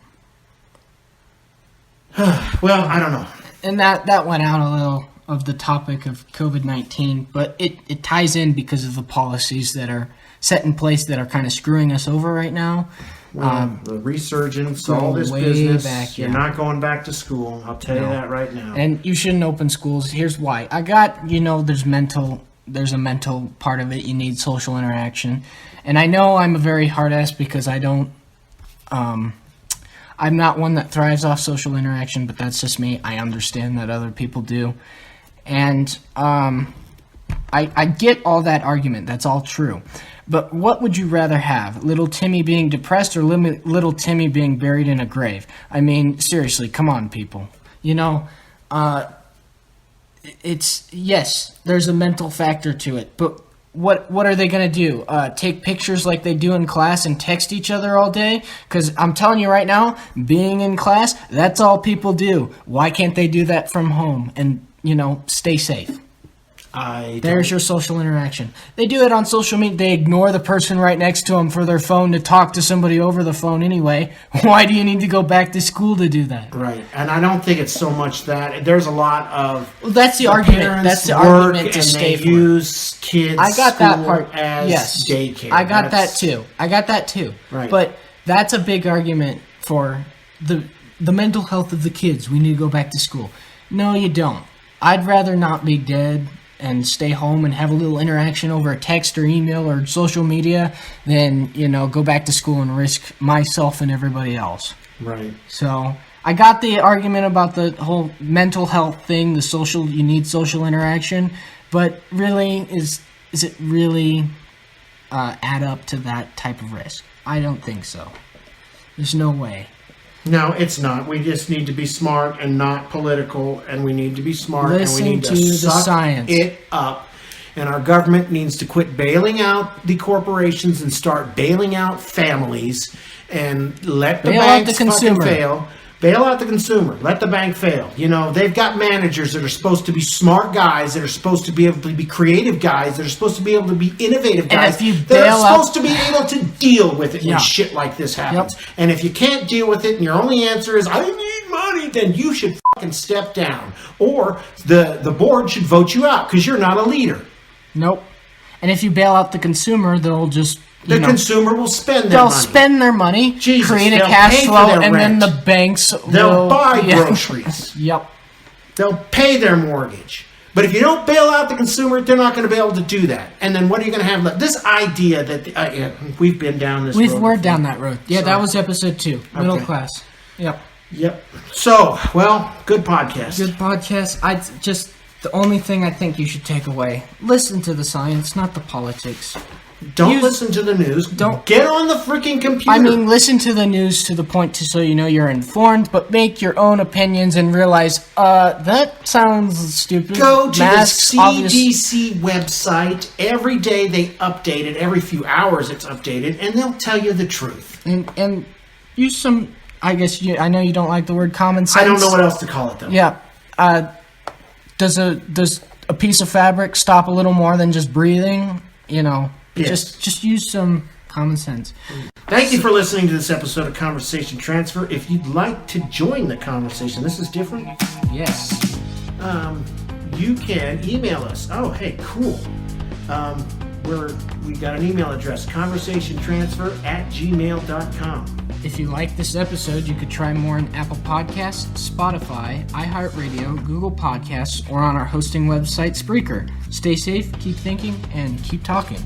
Speaker 1: Well, I don't know.
Speaker 2: And that went out a little of the topic of COVID-19, but it ties in because of the policies that are set in place that are kind of screwing us over right now.
Speaker 1: The resurgence, all
Speaker 2: going
Speaker 1: this
Speaker 2: way
Speaker 1: business,
Speaker 2: back,
Speaker 1: you're
Speaker 2: yeah.
Speaker 1: not going back to school. I'll tell you that right now.
Speaker 2: And you shouldn't open schools. Here's why. There's a mental part of it. You need social interaction. And I know I'm a very hard ass because I don't, I'm not one that thrives off social interaction, but that's just me. I understand that other people do. And I get all that argument. That's all true. But what would you rather have? Little Timmy being depressed or little Timmy being buried in a grave? I mean, seriously, come on, people. Yes, there's a mental factor to it, but what are they going to do? Take pictures like they do in class and text each other all day? Because I'm telling you right now, being in class, that's all people do. Why can't they do that from home and, stay safe? There's your social interaction. They do it on social media. They ignore the person right next to them for their phone to talk to somebody over the phone anyway. Why do you need to go back to school to do that?
Speaker 1: Right, and I don't think it's so much that. There's a lot of
Speaker 2: That's the argument. That's the argument to stay for.
Speaker 1: Use kids.
Speaker 2: I got that part.
Speaker 1: As
Speaker 2: yes,
Speaker 1: daycare.
Speaker 2: I got that too.
Speaker 1: Right.
Speaker 2: But that's a big argument for the mental health of the kids. We need to go back to school. No, you don't. I'd rather not be dead and stay home and have a little interaction over a text or email or social media than, go back to school and risk myself and everybody else.
Speaker 1: Right.
Speaker 2: So I got the argument about the whole mental health thing, you need social interaction, but really, is it really add up to that type of risk? I don't think so. There's no way.
Speaker 1: No, it's not. We just need to be smart and not political, and we need to be smart
Speaker 2: Listen
Speaker 1: and we need to
Speaker 2: to the
Speaker 1: suck
Speaker 2: science.
Speaker 1: it up. And our government needs to quit bailing out the corporations and start bailing out families and let the
Speaker 2: Bail out
Speaker 1: banks
Speaker 2: the consumer.
Speaker 1: fucking fail. Bail out the consumer. Let the bank fail. They've got managers that are supposed to be smart guys, that are supposed to be able to be creative guys, that are supposed to be able to be innovative guys,
Speaker 2: if you
Speaker 1: that
Speaker 2: bail
Speaker 1: are
Speaker 2: out-
Speaker 1: supposed to be able to deal with it
Speaker 2: Yeah.
Speaker 1: when shit like this happens.
Speaker 2: Yep.
Speaker 1: And if you can't deal with it and your only answer is, I need money, then you should fucking step down. Or the board should vote you out because you're not a leader.
Speaker 2: Nope. And if you bail out the consumer, they'll just
Speaker 1: The consumer will spend their
Speaker 2: they'll
Speaker 1: money.
Speaker 2: spend their money,
Speaker 1: Jesus,
Speaker 2: create a
Speaker 1: they'll
Speaker 2: cash
Speaker 1: pay for
Speaker 2: flow,
Speaker 1: their
Speaker 2: and then
Speaker 1: rent.
Speaker 2: the banks
Speaker 1: They'll
Speaker 2: will
Speaker 1: buy
Speaker 2: yeah.
Speaker 1: groceries.
Speaker 2: Yep.
Speaker 1: They'll pay their mortgage. But if you don't bail out the consumer, they're not going to be able to do that. And then what are you going to have left? This idea that we've been down this road.
Speaker 2: We're down that road. Yeah,
Speaker 1: So-
Speaker 2: that was episode 2, middle
Speaker 1: Okay.
Speaker 2: class. Yep.
Speaker 1: Yep. So, well, good podcast.
Speaker 2: Good podcast. The only thing I think you should take away: listen to the science, not the politics.
Speaker 1: Don't listen to the news.
Speaker 2: Don't-
Speaker 1: Get on the freaking computer.
Speaker 2: I mean, listen to the news to the point so you know you're informed, but make your own opinions and realize, that sounds stupid.
Speaker 1: go to
Speaker 2: Masks,
Speaker 1: the
Speaker 2: obvious-
Speaker 1: CDC website. Every day they update it. Every few hours it's updated, and they'll tell you the truth.
Speaker 2: and use some. I guess I know you don't like the word common sense.
Speaker 1: I don't know what else to call it, though.
Speaker 2: Yeah. Does a piece of fabric stop a little more than just breathing? You know,
Speaker 1: Yes.
Speaker 2: just use some common sense.
Speaker 1: Thank you for listening to this episode of Conversation Transfer. If you'd like to join the conversation, this is different.
Speaker 2: Yes.
Speaker 1: You can email us. Oh, hey, cool. We got an email address, conversationtransfer@gmail.com.
Speaker 2: If you like this episode, you could try more on Apple Podcasts, Spotify, iHeartRadio, Google Podcasts, or on our hosting website, Spreaker. Stay safe, keep thinking, and keep talking.